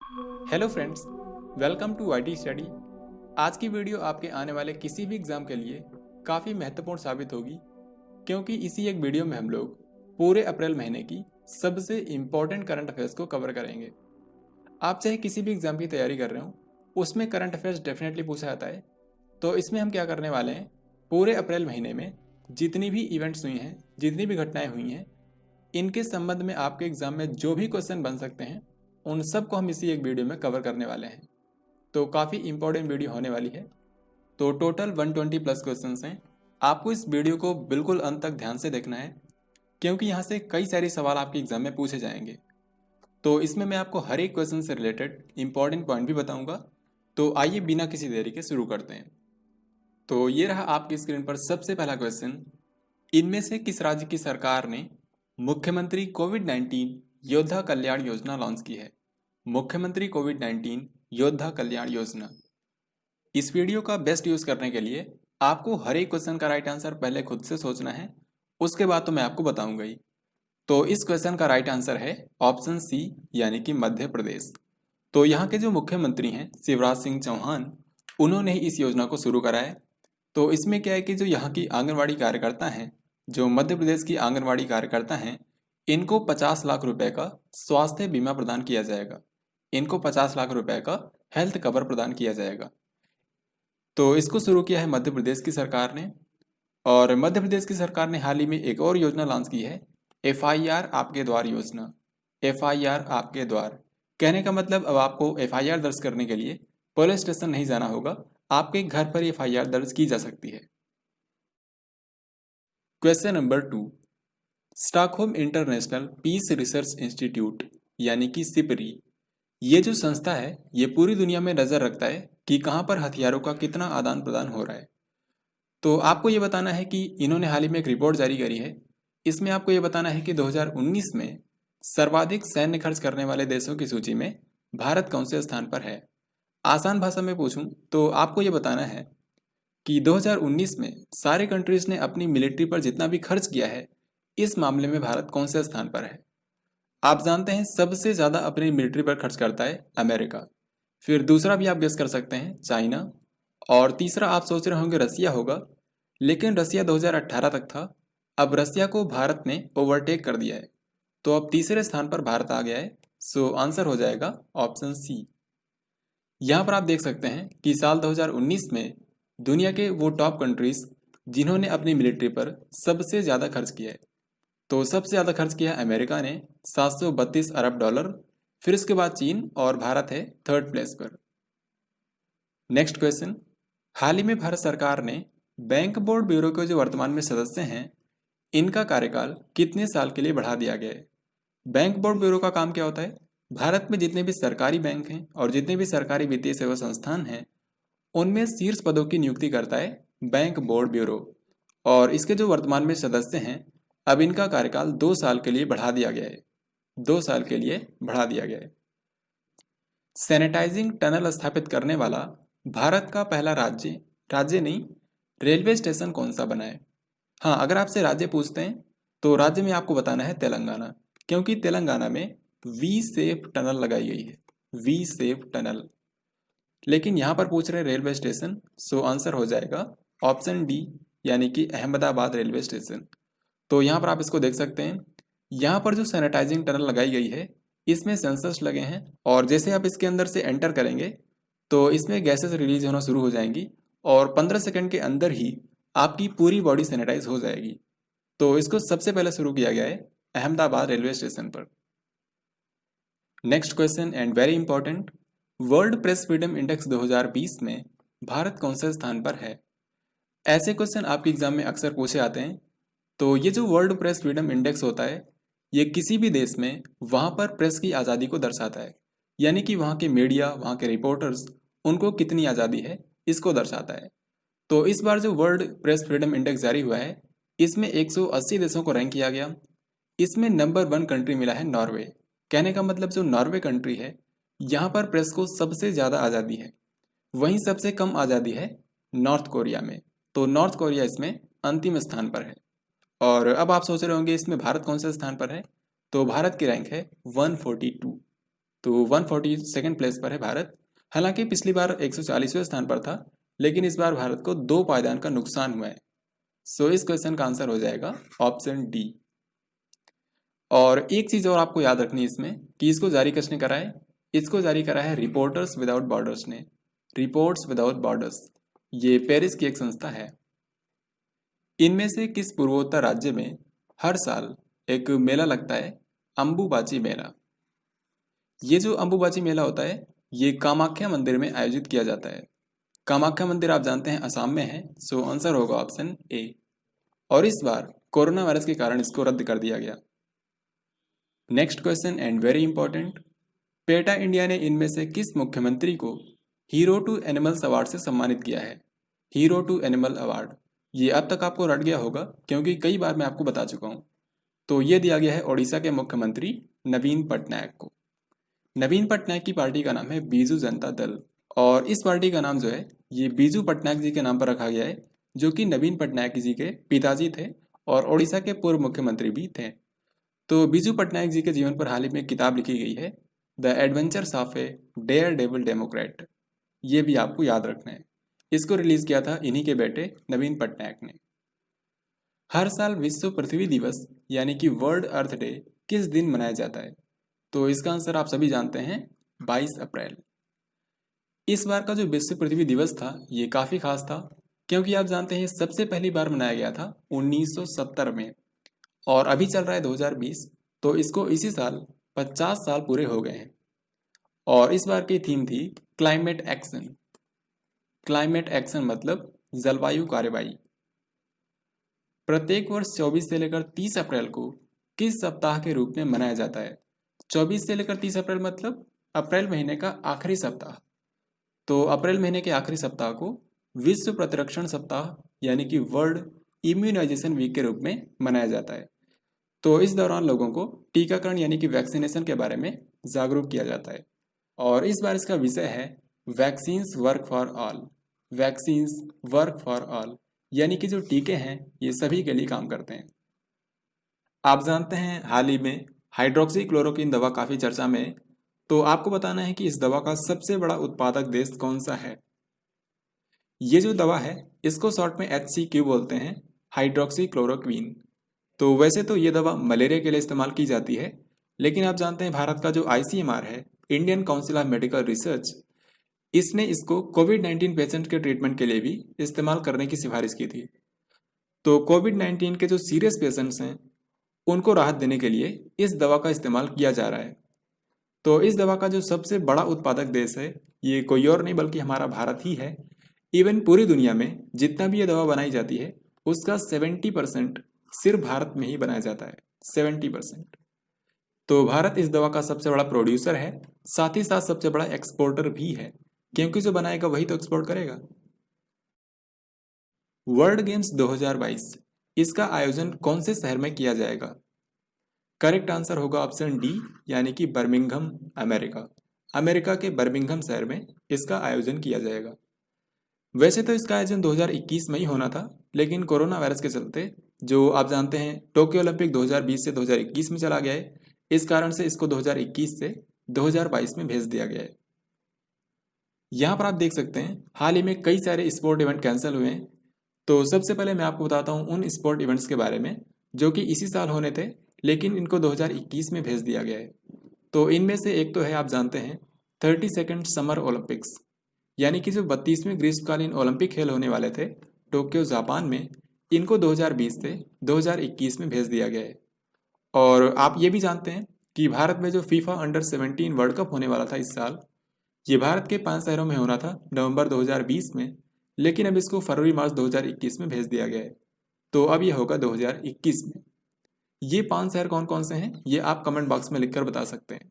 Hello friends, welcome to IT study. आज की video आपके आने वाले किसी भी एग्ज़ाम के लिए काफ़ी महत्वपूर्ण साबित होगी, क्योंकि इसी एक वीडियो में हम लोग पूरे अप्रैल महीने की सबसे इम्पोर्टेंट करंट अफेयर्स को कवर करेंगे। आप चाहे किसी भी एग्ज़ाम की तैयारी कर रहे हो, उसमें करंट अफेयर्स डेफिनेटली पूछा जाता है। तो इसमें हम क्या करने वाले हैं, पूरे अप्रैल महीने में जितनी भी इवेंट्स हुई हैं, जितनी भी घटनाएं हुई हैं, इनके संबंध में आपके एग्जाम में जो भी क्वेश्चन बन सकते हैं, उन सब को हम इसी एक वीडियो में कवर करने वाले हैं। तो काफ़ी इंपॉर्टेंट वीडियो होने वाली है। तो टोटल 120 प्लस क्वेश्चंस हैं। आपको इस वीडियो को बिल्कुल अंत तक ध्यान से देखना है, क्योंकि यहाँ से कई सारे सवाल आपके एग्जाम में पूछे जाएंगे। तो इसमें मैं आपको हर एक क्वेश्चन से रिलेटेड इंपॉर्टेंट पॉइंट भी बताऊंगा। तो आइए बिना किसी देरी के शुरू करते हैं। तो ये रहा आपकी स्क्रीन पर सबसे पहला क्वेश्चन। इनमें से किस राज्य की सरकार ने मुख्यमंत्री कोविड-19 योद्धा कल्याण योजना लॉन्च की है? मुख्यमंत्री कोविड-19 योद्धा कल्याण योजना। इस वीडियो का बेस्ट यूज करने के लिए आपको हर एक क्वेश्चन का राइट आंसर पहले खुद से सोचना है, उसके बाद तो मैं आपको बताऊंगा ही। तो इस क्वेश्चन का राइट आंसर है ऑप्शन सी, यानी कि मध्य प्रदेश। तो यहाँ के जो मुख्यमंत्री हैं शिवराज सिंह चौहान, उन्होंने ही इस योजना को शुरू करा है। तो इसमें क्या है कि जो यहाँ की आंगनवाड़ी कार्यकर्ता हैं, जो मध्य प्रदेश की आंगनवाड़ी कार्यकर्ता हैं, इनको 50 लाख रुपए का स्वास्थ्य बीमा प्रदान किया जाएगा। इनको 50 लाख रुपए का हेल्थ कवर प्रदान किया जाएगा। तो इसको शुरू किया है मध्य प्रदेश की सरकार ने। और मध्य प्रदेश की सरकार ने हाल ही में एक और योजना लॉन्च की है, एफआईआर आपके द्वार योजना। एफआईआर आपके द्वार कहने का मतलब अब आपको एफआईआर दर्ज करने के लिए पुलिस स्टेशन नहीं जाना होगा, आपके घर पर एफआईआर दर्ज की जा सकती है। Question number 2। Stockholm International Peace Research Institute, यानी कि सिपरी, ये जो संस्था है, ये पूरी दुनिया में नजर रखता है कि कहाँ पर हथियारों का कितना आदान प्रदान हो रहा है। तो आपको ये बताना है कि इन्होंने हाल ही में एक रिपोर्ट जारी करी है। इसमें आपको ये बताना है कि 2019 में सर्वाधिक सैन्य खर्च करने वाले देशों की सूची में भारत कौन से स्थान पर है। आसान भाषा में पूछूं तो आपको ये बताना है कि 2019 में सारे कंट्रीज ने अपनी मिलिट्री पर जितना भी खर्च किया है, इस मामले में भारत कौन से स्थान पर है। आप जानते हैं सबसे ज्यादा अपनी मिलिट्री पर खर्च करता है अमेरिका, फिर दूसरा भी आप गेस कर सकते हैं चाइना, और तीसरा आप सोच रहे होंगे रसिया होगा, लेकिन रसिया 2018 तक था। अब रसिया को भारत ने ओवरटेक कर दिया है, तो अब तीसरे स्थान पर भारत आ गया है। सो आंसर हो जाएगा ऑप्शन सी। यहाँ पर आप देख सकते हैं कि साल 2019 में दुनिया के वो टॉप कंट्रीज जिन्होंने अपनी मिलिट्री पर सबसे ज़्यादा खर्च किया है। तो सबसे ज़्यादा खर्च किया है अमेरिका ने, 732 अरब डॉलर। फिर उसके बाद चीन, और भारत है थर्ड प्लेस पर। Next question. हाल ही में भारत सरकार ने बैंक बोर्ड ब्यूरो के जो वर्तमान में सदस्य हैं, इनका कार्यकाल कितने साल के लिए बढ़ा दिया गया है। बैंक बोर्ड ब्यूरो का काम क्या होता है, भारत में जितने भी सरकारी बैंक हैं और जितने भी सरकारी वित्तीय सेवा संस्थान हैं, उनमें शीर्ष पदों की नियुक्ति करता है बैंक बोर्ड ब्यूरो। और इसके जो वर्तमान में सदस्य हैं, अब इनका कार्यकाल 2 साल के लिए बढ़ा दिया गया है। 2 साल के लिए बढ़ा दिया गया है। सैनिटाइजिंग टनल स्थापित करने वाला भारत का पहला राज्य नहीं, रेलवे स्टेशन कौन सा बना है। हाँ, अगर आपसे राज्य पूछते हैं तो राज्य में आपको बताना है तेलंगाना, क्योंकि तेलंगाना में वी सेफ टनल लगाई गई है। We safe tunnel. लेकिन यहाँ पर पूछ रहे रेलवे स्टेशन, सो आंसर हो जाएगा ऑप्शन डी, यानी कि अहमदाबाद रेलवे स्टेशन। तो यहाँ पर आप इसको देख सकते हैं। यहाँ पर जो सैनिटाइजिंग टनल लगाई गई है, इसमें सेंसर्स लगे हैं, और जैसे आप इसके अंदर से एंटर करेंगे तो इसमें गैसेस रिलीज होना शुरू हो जाएंगी, और 15 सेकंड के अंदर ही आपकी पूरी बॉडी सैनिटाइज हो जाएगी। तो इसको सबसे पहले शुरू किया गया है अहमदाबाद रेलवे स्टेशन पर। Next question and very important. World press freedom index 2020 में भारत कौन से स्थान पर है। ऐसे क्वेश्चन आपके एग्जाम में अक्सर पूछे आते हैं। तो ये जो वर्ल्ड प्रेस फ्रीडम इंडेक्स होता है, ये किसी भी देश में वहाँ पर प्रेस की आज़ादी को दर्शाता है, यानी कि वहाँ के मीडिया, वहाँ के रिपोर्टर्स, उनको कितनी आज़ादी है, इसको दर्शाता है। तो इस बार जो वर्ल्ड प्रेस फ्रीडम इंडेक्स जारी हुआ है, इसमें 180 देशों को रैंक किया गया। इसमें नंबर 1 कंट्री मिला है नॉर्वे। कहने का मतलब जो नॉर्वे कंट्री है, यहाँ पर प्रेस को सबसे ज़्यादा आज़ादी है। वहीं सबसे कम आज़ादी है नॉर्थ कोरिया में। तो नॉर्थ कोरिया इसमें अंतिम स्थान पर है। और अब आप सोच रहे होंगे इसमें भारत कौन से स्थान पर है। तो भारत की रैंक है 142। तो 142nd प्लेस पर है भारत। हालांकि पिछली बार 140वें स्थान पर था, लेकिन इस बार भारत को 2 पायदान का नुकसान हुआ है। सो इस क्वेश्चन का आंसर हो जाएगा ऑप्शन डी। और एक चीज और आपको याद रखनी है इसमें कि इसको जारी किसने करा है। इसको जारी करा है रिपोर्टर्स विदाउट बॉर्डर्स ने। रिपोर्ट्स विदाउट बॉर्डर्स ये पेरिस की एक संस्था है। इनमें से किस पूर्वोत्तर राज्य में हर साल एक मेला लगता है, अंबुबाची मेला। ये जो अंबुबाची मेला होता है ये कामाख्या मंदिर में आयोजित किया जाता है। कामाख्या मंदिर आप जानते हैं असम में है। सो आंसर होगा ऑप्शन ए। और इस बार कोरोना वायरस के कारण इसको रद्द कर दिया गया। Next question and very important, PETA India ने इनमें से किस मुख्यमंत्री को हीरो टू एनिमल्स अवार्ड से सम्मानित किया है। हीरो टू एनिमल अवार्ड ये अब तक आपको रट गया होगा क्योंकि कई बार मैं आपको बता चुका हूं। तो ये दिया गया है ओडिशा के मुख्यमंत्री नवीन पटनायक को। नवीन पटनायक की पार्टी का नाम है बीजू जनता दल, और इस पार्टी का नाम जो है ये बीजू पटनायक जी के नाम पर रखा गया है, जो कि नवीन पटनायक जी के पिताजी थे और ओडिशा के पूर्व मुख्यमंत्री भी थे। तो बीजू पटनायक जी के जीवन पर हाल ही में एक किताब लिखी गई है, the adventures of a daredevil democrat. ये भी आपको याद रखना है। इसको रिलीज किया था इन्हीं के बेटे नवीन पटनायक ने। हर साल विश्व पृथ्वी दिवस यानी कि वर्ल्ड अर्थ डे किस दिन मनाया जाता है। तो इसका आंसर आप सभी जानते हैं, 22 अप्रैल। इस बार का जो विश्व पृथ्वी दिवस था ये काफी खास था, क्योंकि आप जानते हैं सबसे पहली बार मनाया गया था 1970 में, और अभी चल रहा है 2020। तो इसको इसी साल 50 साल पूरे हो गए हैं। और इस बार की थीम थी क्लाइमेट एक्शन। क्लाइमेट एक्शन मतलब जलवायु कार्रवाई। प्रत्येक वर्ष 24 से लेकर 30 अप्रैल को किस सप्ताह के रूप में मनाया जाता है। 24 से लेकर 30 अप्रैल मतलब अप्रैल महीने का आखिरी सप्ताह। तो अप्रैल महीने के आखिरी सप्ताह को विश्व प्रतिरक्षण सप्ताह यानी कि वर्ल्ड इम्यूनाइजेशन वीक के रूप में मनाया जाता है। तो इस दौरान लोगों को टीकाकरण यानी कि वैक्सीनेशन के बारे में जागरूक किया जाता है। और इस बार इसका विषय है vaccines work for all. Vaccines work for all यानी कि जो टीके हैं ये सभी के लिए काम करते हैं। आप जानते हैं हाल ही में हाइड्रोक्सी क्लोरोक्विन दवा काफी चर्चा में है। तो आपको बताना है कि इस दवा का सबसे बड़ा उत्पादक देश कौन सा है। ये जो दवा है इसको शॉर्ट में HCQ बोलते हैं, हाइड्रोक्सी क्लोरोक्विन। तो वैसे तो ये दवा मलेरिया के लिए इस्तेमाल की जाती है, लेकिन आप जानते हैं भारत का जो ICMR है, Indian council of medical research, इसने इसको कोविड-19 पेशेंट के ट्रीटमेंट के लिए भी इस्तेमाल करने की सिफारिश की थी। तो कोविड-19 के जो सीरियस पेशेंट्स हैं उनको राहत देने के लिए इस दवा का इस्तेमाल किया जा रहा है। तो इस दवा का जो सबसे बड़ा उत्पादक देश है ये कोई और नहीं बल्कि हमारा भारत ही है। इवन पूरी दुनिया में जितना भी ये दवा बनाई जाती है उसका 70% सिर्फ भारत में ही बनाया जाता है, 70%। तो भारत इस दवा का सबसे बड़ा प्रोड्यूसर है, साथ ही साथ सबसे बड़ा एक्सपोर्टर भी है, क्योंकि जो बनाएगा वही तो एक्सपोर्ट करेगा। वर्ल्ड गेम्स 2022 इसका आयोजन कौन से शहर में किया जाएगा। करेक्ट आंसर होगा ऑप्शन डी यानी कि बर्मिंघम, अमेरिका। अमेरिका के बर्मिंघम शहर में इसका आयोजन किया जाएगा। वैसे तो इसका आयोजन 2021 में ही होना था, लेकिन कोरोना वायरस के चलते जो आप जानते हैं टोक्यो ओलंपिक 2020 से 2021 में चला गया है, इस कारण से इसको 2021 से 2022 में भेज दिया गया है। यहाँ पर आप देख सकते हैं हाल ही में कई सारे स्पोर्ट इवेंट कैंसिल हुए हैं। तो सबसे पहले मैं आपको बताता हूँ उन स्पोर्ट इवेंट्स के बारे में जो कि इसी साल होने थे, लेकिन इनको 2021 में भेज दिया गया है। तो इनमें से एक तो है आप जानते हैं 32nd समर ओलंपिक्स, यानी कि जो 32वें ग्रीष्मकालीन ओलंपिक खेल होने वाले थे टोक्यो जापान में, इनको 2020 से 2021 में भेज दिया गया है। और आप ये भी जानते हैं कि भारत में जो फीफा अंडर 17 वर्ल्ड कप होने वाला था इस साल, ये भारत के 5 शहरों में होना था नवंबर 2020 में, लेकिन अब इसको फरवरी मार्च 2021 में भेज दिया गया है। तो अब ये होगा 2021 में। ये 5 शहर कौन कौन से हैं ये आप कमेंट बॉक्स में लिखकर बता सकते हैं।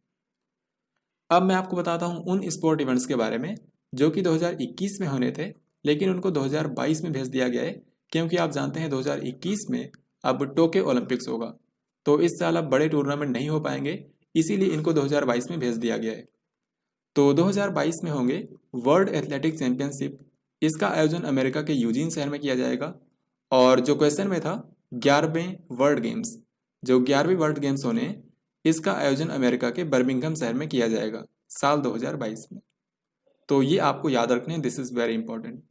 अब मैं आपको बताता हूँ उन स्पोर्ट इवेंट्स के बारे में जो कि 2021 में होने थे, लेकिन उनको 2022 में भेज दिया गया है, क्योंकि आप जानते हैं 2021 में अब टोक्यो ओलंपिक्स होगा। तो इस साल अब बड़े टूर्नामेंट नहीं हो पाएंगे, इसीलिए इनको 2022 में भेज दिया गया है। तो 2022 में होंगे वर्ल्ड एथलेटिक चैंपियनशिप। इसका आयोजन अमेरिका के यूजीन शहर में किया जाएगा। और जो क्वेश्चन में था 11वें वर्ल्ड गेम्स, जो 11वें वर्ल्ड गेम्स होने इसका आयोजन अमेरिका के बर्मिंघम शहर में किया जाएगा साल 2022 में। तो ये आपको याद रखने, this is very important.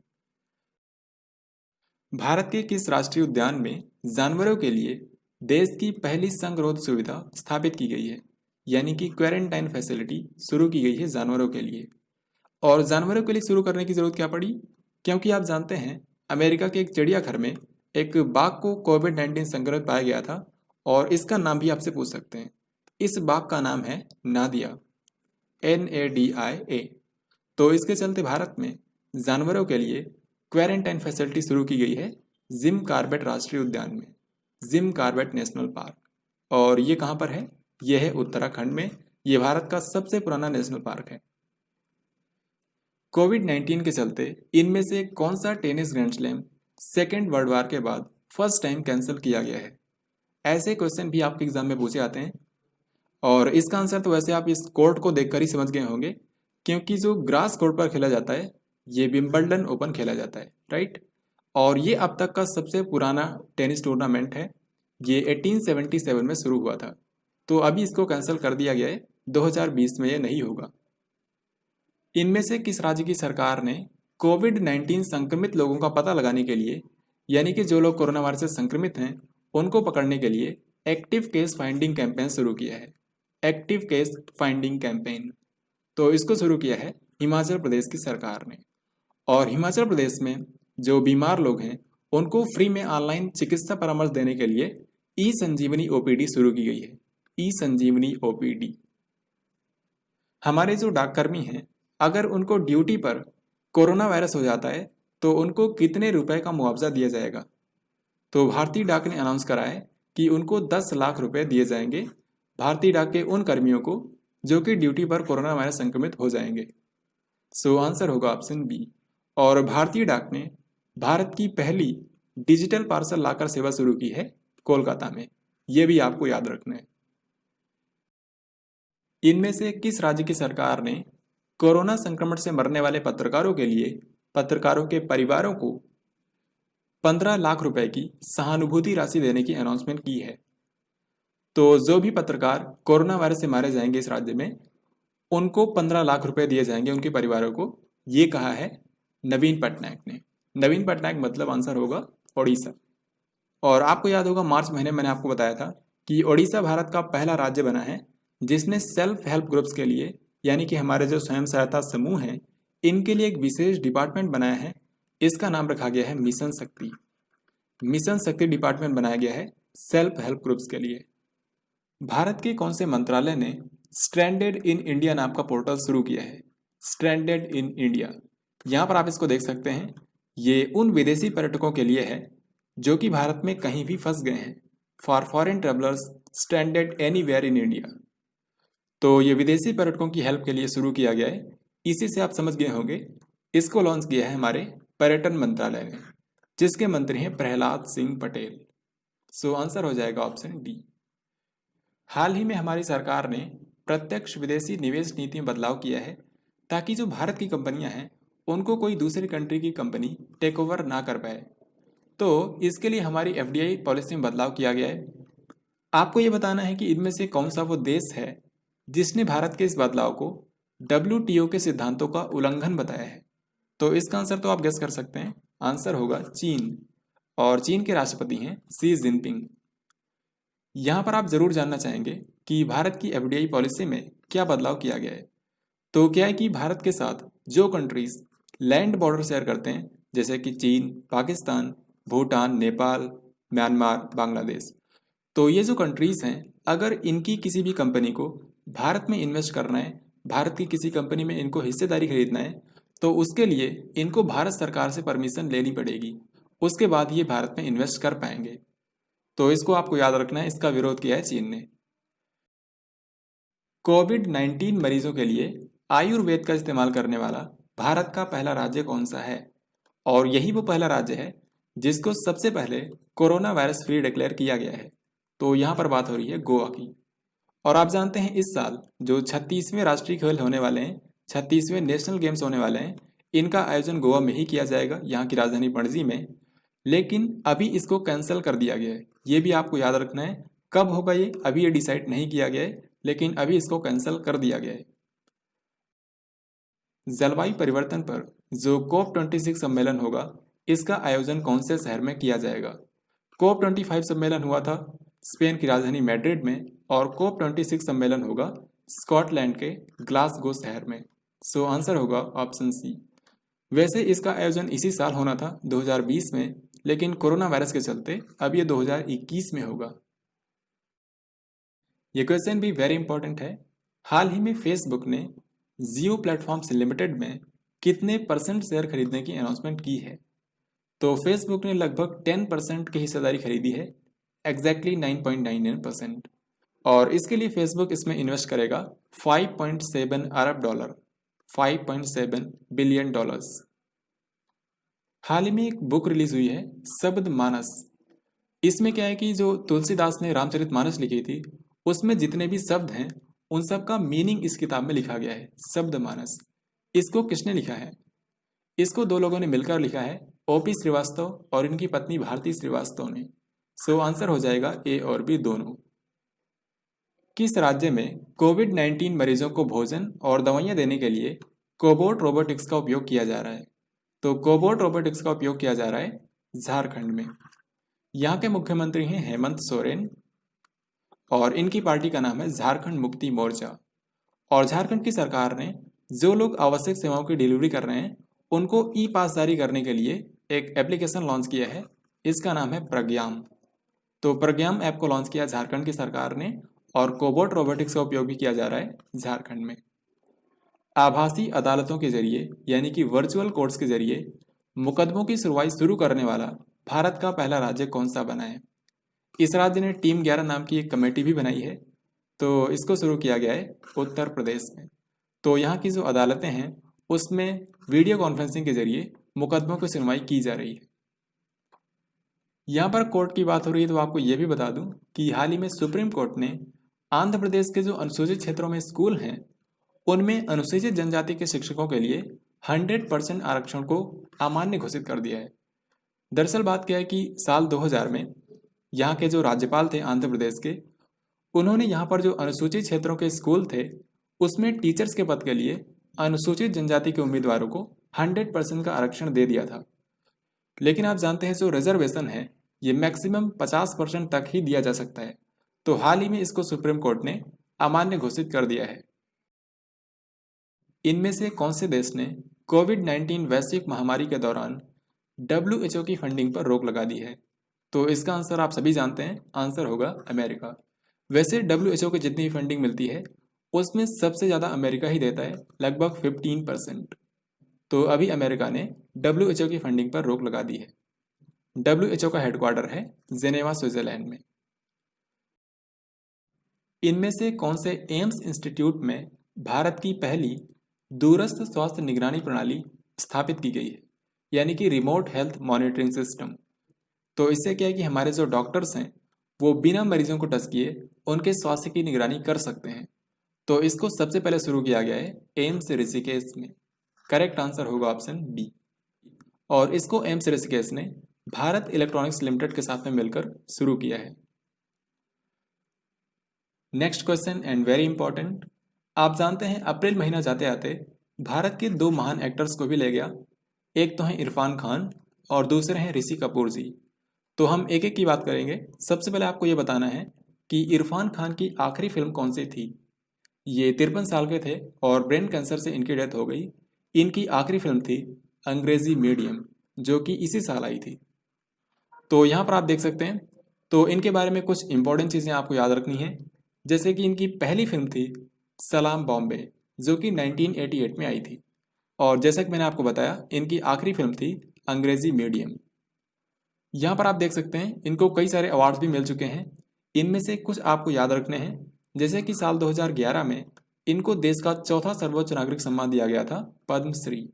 Bharat के किस राष्ट्रीय उद्यान में जानवरों के लिए देश की पहली संगरोध सुविधा स्थापित की गई है, यानी कि क्वारंटाइन फैसिलिटी शुरू की गई है जानवरों के लिए। और जानवरों के लिए शुरू करने की जरूरत क्या पड़ी, क्योंकि आप जानते हैं अमेरिका के एक चिड़ियाघर में एक बाघ को कोविड-19 संक्रमित पाया गया था, और इसका नाम भी आपसे पूछ सकते हैं। इस बाघ का नाम है नादिया, NADIA। तो इसके चलते भारत में जानवरों के लिए क्वारंटाइन फैसिलिटी शुरू की गई है जिम कॉर्बेट राष्ट्रीय उद्यान में, जिम कॉर्बेट नेशनल पार्क। और ये कहाँ पर है, यह है उत्तराखंड में। यह भारत का सबसे पुराना नेशनल पार्क है। कोविड-19 के चलते इनमें से कौन सा tennis grand slam second world war के बाद फर्स्ट टाइम कैंसिल किया गया है? ऐसे क्वेश्चन भी आपके एग्जाम में पूछे जाते हैं, और इसका आंसर तो वैसे आप इस कोर्ट को देखकर ही समझ गए होंगे, क्योंकि जो ग्रास कोर्ट पर खेला जाता है ये विंबलडन ओपन खेला जाता है, राइट। और ये अब तक का सबसे पुराना टेनिस टूर्नामेंट है। ये 1877 में शुरू हुआ था, तो अभी इसको कैंसिल कर दिया गया है, 2020 में ये नहीं होगा। इनमें से किस राज्य की सरकार ने कोविड-19 संक्रमित लोगों का पता लगाने के लिए, यानी कि जो लोग कोरोना वायरस से संक्रमित हैं उनको पकड़ने के लिए एक्टिव केस फाइंडिंग कैंपेन शुरू किया है? एक्टिव केस फाइंडिंग कैंपेन, तो इसको शुरू किया है हिमाचल प्रदेश की सरकार ने। और हिमाचल प्रदेश में जो बीमार लोग हैं उनको फ्री में ऑनलाइन चिकित्सा परामर्श देने के लिए ई संजीवनी OPD शुरू की गई है। ई संजीवनी OPD। हमारे जो डाककर्मी हैं, अगर उनको ड्यूटी पर कोरोना वायरस हो जाता है तो उनको कितने रुपए का मुआवजा दिया जाएगा? तो भारतीय डाक ने अनाउंस करा है कि उनको 10 लाख रुपए दिए जाएंगे भारतीय डाक के उन कर्मियों को जो कि ड्यूटी पर कोरोना वायरस संक्रमित हो जाएंगे। सो आंसर होगा ऑप्शन बी। और भारतीय डाक ने भारत की पहली डिजिटल पार्सल लाकर सेवा शुरू की है कोलकाता में, यह भी आपको याद रखना है। इनमें से किस राज्य की सरकार ने कोरोना संक्रमण से मरने वाले पत्रकारों के लिए पत्रकारों के परिवारों को 15 लाख रुपए की सहानुभूति राशि देने की अनाउंसमेंट की है? तो जो भी पत्रकार कोरोना वायरस से मारे जाएंगे इस राज्य में, उनको 15 लाख रुपए दिए जाएंगे उनके परिवारों को, ये कहा है नवीन पटनायक ने। नवीन पटनायक मतलब आंसर होगा ओडिशा। और आपको याद होगा मार्च महीने मैंने आपको बताया था कि ओडिशा भारत का पहला राज्य बना है जिसने सेल्फ हेल्प ग्रुप्स के लिए, यानी कि हमारे जो स्वयं सहायता समूह हैं, इनके लिए एक विशेष डिपार्टमेंट बनाया है। इसका नाम रखा गया है मिशन शक्ति। मिशन शक्ति डिपार्टमेंट बनाया गया है सेल्फ हेल्प ग्रुप्स के लिए। भारत के कौन से मंत्रालय ने स्ट्रैंडेड इन इंडिया नाम का पोर्टल शुरू किया है? स्ट्रैंडेड इन इंडिया, यहाँ पर आप इसको देख सकते हैं। ये उन विदेशी पर्यटकों के लिए है जो कि भारत में कहीं भी फंस गए हैं, for foreign travellers stranded anywhere in India. तो ये विदेशी पर्यटकों की हेल्प के लिए शुरू किया गया है। इसी से आप समझ गए होंगे, इसको लॉन्च किया है हमारे पर्यटन मंत्रालय ने, जिसके मंत्री हैं प्रहलाद सिंह पटेल। सो आंसर हो जाएगा ऑप्शन डी। हाल ही में हमारी सरकार ने प्रत्यक्ष विदेशी निवेश नीति में बदलाव किया है ताकि जो भारत की कंपनियां हैं उनको कोई दूसरी कंट्री की कंपनी टेक ओवर ना कर पाए। तो इसके लिए हमारी FDI पॉलिसी में बदलाव किया गया है। आपको ये बताना है कि इनमें से कौन सा वो देश है जिसने भारत के इस बदलाव को WTO के सिद्धांतों का उल्लंघन बताया है। तो इसका आंसर तो आप गेस कर सकते हैं, आंसर होगा चीन। और चीन के राष्ट्रपति हैं शी जिनपिंग। यहाँ पर आप जरूर जानना चाहेंगे कि भारत की FDI पॉलिसी में क्या बदलाव किया गया है। तो क्या है कि भारत के साथ जो कंट्रीज लैंड बॉर्डर शेयर करते हैं, जैसे कि चीन, पाकिस्तान, भूटान, नेपाल, म्यांमार, बांग्लादेश, तो ये जो कंट्रीज हैं, अगर इनकी किसी भी कंपनी को भारत में इन्वेस्ट करना है, भारत की किसी कंपनी में इनको हिस्सेदारी खरीदना है, तो उसके लिए इनको भारत सरकार से परमिशन लेनी पड़ेगी। उसके बाद ये भारत में इन्वेस्ट कर पाएंगे। तो इसको आपको याद रखना है, इसका विरोध किया है चीन ने। कोविड-19 मरीजों के लिए आयुर्वेद का इस्तेमाल करने वाला भारत का पहला राज्य कौन सा है? और यही वो पहला राज्य है जिसको सबसे पहले कोरोना वायरस फ्री डिक्लेयर किया गया है। तो यहाँ पर बात हो रही है गोवा की। और आप जानते हैं इस साल जो 36वें राष्ट्रीय खेल होने वाले हैं, 36वें नेशनल गेम्स होने वाले हैं, इनका आयोजन गोवा में ही किया जाएगा, यहाँ की राजधानी पणजी में। लेकिन अभी इसको कैंसिल कर दिया गया है, ये भी आपको याद रखना है। कब होगा ये अभी ये डिसाइड नहीं किया गया है, लेकिन अभी इसको कैंसिल कर दिया गया है। जलवायु परिवर्तन पर जो COP26 सम्मेलन होगा, इसका आयोजन कौन से शहर में किया जाएगा? COP25 सम्मेलन हुआ था स्पेन की राजधानी मैड्रिड में, और COP26 सम्मेलन होगा स्कॉटलैंड के ग्लासगो शहर में। सो आंसर होगा ऑप्शन सी। वैसे इसका आयोजन इसी साल होना था 2020 में, लेकिन कोरोना वायरस के चलते अब ये 2021 में होगा। ये क्वेश्चन भी वेरी इंपॉर्टेंट है। हाल ही में फेसबुक ने जियो प्लेटफॉर्म्स लिमिटेड में कितने % शेयर खरीदने की अनाउंसमेंट की है? तो फेसबुक ने लगभग 10% की हिस्सेदारी खरीदी है, एग्जैक्टली 9.99%। और इसके लिए फेसबुक इसमें इन्वेस्ट करेगा $5.7 अरब, $5.7 बिलियन। हाल ही में एक बुक रिलीज हुई है शब्द मानस। इसमें क्या है कि जो तुलसीदास ने रामचरितमानस लिखी थी, उसमें जितने भी शब्द हैं उन सब का मीनिंग इस किताब में लिखा गया है, शब्द मानस। इसको किसने लिखा है? इसको दो लोगों ने मिलकर लिखा है, OP श्रीवास्तव और इनकी पत्नी भारती श्रीवास्तव ने। सो आंसर हो जाएगा ए और बी दोनों। किस राज्य में कोविड-19 मरीजों को भोजन और दवाइयां देने के लिए कोबोट रोबोटिक्स का उपयोग किया जा रहा है? तो कोबोट रोबोटिक्स का उपयोग किया जा रहा है झारखंड में। यहाँ के मुख्यमंत्री हैं हेमंत सोरेन, और इनकी पार्टी का नाम है झारखंड मुक्ति मोर्चा। और झारखंड की सरकार ने जो लोग आवश्यक सेवाओं की डिलीवरी कर रहे हैं उनको ई-पास जारी करने के लिए एक एप्लीकेशन लॉन्च किया है, इसका नाम है प्रज्ञाम। तो प्रज्ञाम ऐप को लॉन्च किया झारखंड की सरकार ने, और कोबोट रोबोटिक्स का उपयोग भी किया जा रहा है झारखंड में। आभासी अदालतों के जरिए यानी कि वर्चुअल कोर्ट्स के जरिए मुकदमों की सुनवाई शुरू करने वाला भारत का पहला राज्य कौन सा बना है? इस राज्य ने टीम 11 नाम की एक कमेटी भी बनाई है, तो इसको शुरू किया गया है उत्तर प्रदेश में। तो यहाँ की जो अदालतें हैं उसमें वीडियो कॉन्फ्रेंसिंग के जरिए मुकदमों की सुनवाई की जा रही है। यहाँ पर कोर्ट की बात हो रही है तो आपको ये भी बता दूं कि हाल ही में सुप्रीम कोर्ट ने आंध्र प्रदेश के जो अनुसूचित क्षेत्रों में स्कूल हैं उनमें अनुसूचित जनजाति के शिक्षकों के लिए 100% आरक्षण को अमान्य घोषित कर दिया है। दरअसल बात क्या है कि साल 2000 में यहाँ के जो राज्यपाल थे आंध्र प्रदेश के, उन्होंने यहाँ पर जो अनुसूचित क्षेत्रों के स्कूल थे उसमें टीचर्स के पद के लिए अनुसूचित जनजाति के उम्मीदवारों को 100% का आरक्षण दे दिया था। लेकिन आप जानते हैं जो रिजर्वेशन है ये मैक्सिमम 50% तक ही दिया जा सकता है, तो हाल ही में इसको सुप्रीम कोर्ट ने अमान्य घोषित कर दिया है। इनमें से कौन से देश ने कोविड-19 वैश्विक महामारी के दौरान WHO की फंडिंग पर रोक लगा दी है? तो इसका आंसर आप सभी जानते हैं, आंसर होगा अमेरिका। वैसे WHO को जितनी फंडिंग मिलती है उसमें सबसे ज़्यादा अमेरिका ही देता है, लगभग 15%। तो अभी अमेरिका ने WHO की फंडिंग पर रोक लगा दी है। WHO का हेडक्वार्टर है जेनेवा स्विट्जरलैंड में। इनमें से कौन से एम्स इंस्टीट्यूट में भारत की पहली दूरस्थ स्वास्थ्य निगरानी प्रणाली स्थापित की गई है, यानी कि रिमोट हेल्थ मॉनिटरिंग सिस्टम? तो इससे क्या है कि हमारे जो डॉक्टर्स हैं वो बिना मरीजों को टच किए उनके स्वास्थ्य की निगरानी कर सकते हैं। तो इसको सबसे पहले शुरू किया गया है एम्स ऋषिकेश में। करेक्ट आंसर होगा ऑप्शन बी। और इसको एम्स ऋषिकेश ने भारत इलेक्ट्रॉनिक्स लिमिटेड के साथ में मिलकर शुरू किया है। Next question and very important. आप जानते हैं अप्रैल महीना जाते आते भारत के 2 महान एक्टर्स को भी ले गया। एक तो हैं इरफान खान और दूसरे हैं ऋषि कपूर जी। तो हम एक एक की बात करेंगे। सबसे पहले आपको ये बताना है कि इरफान खान की आखिरी फिल्म कौन सी थी। ये 53 साल के थे और ब्रेन कैंसर से इनकी डेथ हो गई। इनकी आखिरी फिल्म थी अंग्रेजी मीडियम, जो कि इसी साल आई थी। तो यहाँ पर आप देख सकते हैं, तो इनके बारे में कुछ इंपॉर्टेंट चीज़ें आपको याद रखनी है। जैसे कि इनकी पहली फिल्म थी सलाम बॉम्बे, जो कि 1988 में आई थी। और जैसा कि मैंने आपको बताया इनकी आखिरी फिल्म थी अंग्रेजी मीडियम। यहाँ पर आप देख सकते हैं इनको कई सारे अवार्ड्स भी मिल चुके हैं। इनमें से कुछ आपको याद रखने हैं, जैसे कि साल 2011 में इनको देश का चौथा सर्वोच्च नागरिक सम्मान दिया गया था, पद्मश्री।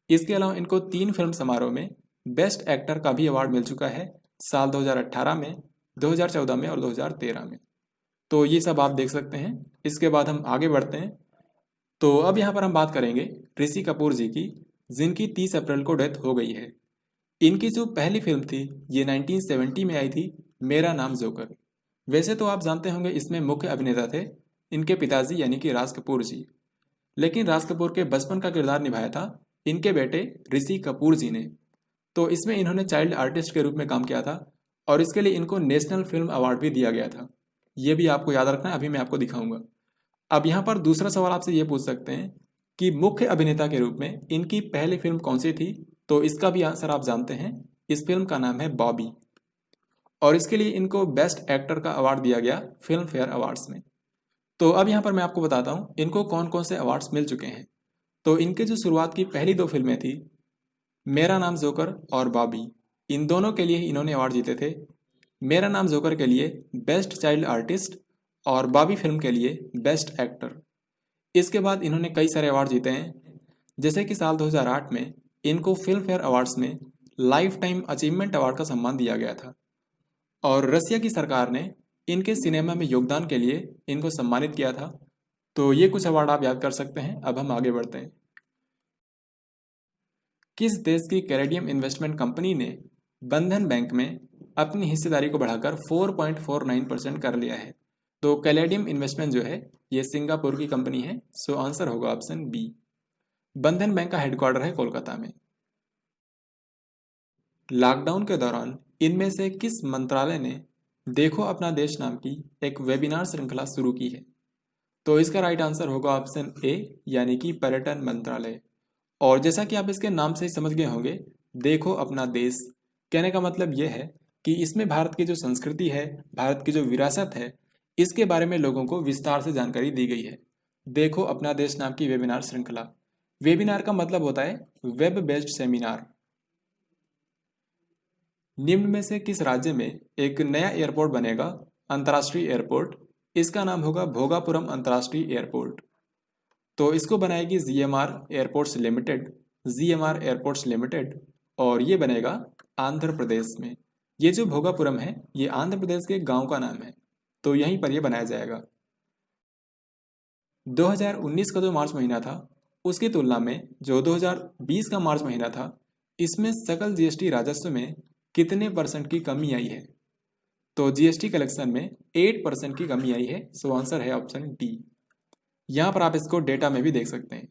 इसके अलावा इनको 3 फिल्म समारोह में बेस्ट एक्टर का भी अवार्ड मिल चुका है, साल 2018 में, 2014 में और 2013 में। तो ये सब आप देख सकते हैं। इसके बाद हम आगे बढ़ते हैं। तो अब यहाँ पर हम बात करेंगे ऋषि कपूर जी की, जिनकी 30 अप्रैल को डेथ हो गई है। इनकी जो पहली फिल्म थी ये 1970 में आई थी, मेरा नाम जोकर। वैसे तो आप जानते होंगे इसमें मुख्य अभिनेता थे इनके पिताजी यानी कि राज कपूर जी, लेकिन राज कपूर के बचपन का किरदार निभाया था इनके बेटे ऋषि कपूर जी ने। तो इसमें इन्होंने चाइल्ड आर्टिस्ट के रूप में काम किया था और इसके लिए इनको नेशनल फिल्म अवार्ड भी दिया गया था। ये भी आपको याद रखना है, अभी मैं आपको दिखाऊंगा। अब यहाँ पर दूसरा सवाल आपसे ये पूछ सकते हैं कि मुख्य अभिनेता के रूप में इनकी पहली फिल्म कौन सी थी, तो इसका भी आंसर आप जानते हैं। इस फिल्म का नाम है बॉबी और इसके लिए इनको बेस्ट एक्टर का अवार्ड दिया गया फिल्म फेयर अवार्ड्स में। तो अब यहाँ पर मैं आपको बताता हूँ इनको कौन कौन से अवार्ड्स मिल चुके हैं। तो इनके जो शुरुआत की पहली दो फिल्में थी, मेरा नाम जोकर और बॉबी, इन दोनों के लिए इन्होंने अवार्ड जीते थे। मेरा नाम जोकर के लिए बेस्ट चाइल्ड आर्टिस्ट और बॉबी फिल्म के लिए बेस्ट एक्टर। इसके बाद इन्होंने कई सारे अवार्ड जीते हैं, जैसे कि साल 2008 में इनको फिल्म फेयर अवार्ड्स में लाइफ टाइम अचीवमेंट अवार्ड का सम्मान दिया गया था और रसिया की सरकार ने इनके सिनेमा में योगदान के लिए इनको सम्मानित किया था। तो ये कुछ अवार्ड आप याद कर सकते हैं। अब हम आगे बढ़ते हैं। किस देश की कैनेडियन इन्वेस्टमेंट कंपनी ने बंधन बैंक में अपनी हिस्सेदारी को बढ़ाकर 4.49% कर लिया है? तो कैनेडियन इन्वेस्टमेंट जो है ये सिंगापुर की कंपनी है। सो आंसर होगा ऑप्शन बी। बंधन बैंक का हेडक्वार्टर है कोलकाता में। लॉकडाउन के दौरान इनमें से किस मंत्रालय ने देखो अपना देश नाम की एक वेबिनार श्रृंखला शुरू की है? तो इसका राइट आंसर होगा ऑप्शन ए यानी कि पर्यटन मंत्रालय। और जैसा कि आप इसके नाम से ही समझ गए होंगे, देखो अपना देश कहने का मतलब यह है कि इसमें भारत की जो संस्कृति है, भारत की जो विरासत है, इसके बारे में लोगों को विस्तार से जानकारी दी गई है। देखो अपना देश नाम की वेबिनार श्रृंखला। वेबिनार का मतलब होता है वेब बेस्ड सेमिनार। निम्न में से किस राज्य में एक नया एयरपोर्ट बनेगा, अंतर्राष्ट्रीय एयरपोर्ट? इसका नाम होगा भोगापुरम अंतर्राष्ट्रीय एयरपोर्ट। तो इसको बनाएगी जीएमआर एयरपोर्ट्स लिमिटेड और ये बनेगा आंध्र प्रदेश में। ये जो भोगापुरम है ये आंध्र प्रदेश के गांव का नाम है, तो यहीं पर ये बनाया जाएगा। 2019 का जो मार्च महीना था उसकी तुलना में जो 2020 का मार्च महीना था, इसमें सकल जीएसटी राजस्व में कितने परसेंट की कमी आई है? तो जीएसटी कलेक्शन में 8% की कमी आई है। सो आंसर है ऑप्शन डी। यहां पर आप इसको डेटा में भी देख सकते हैं।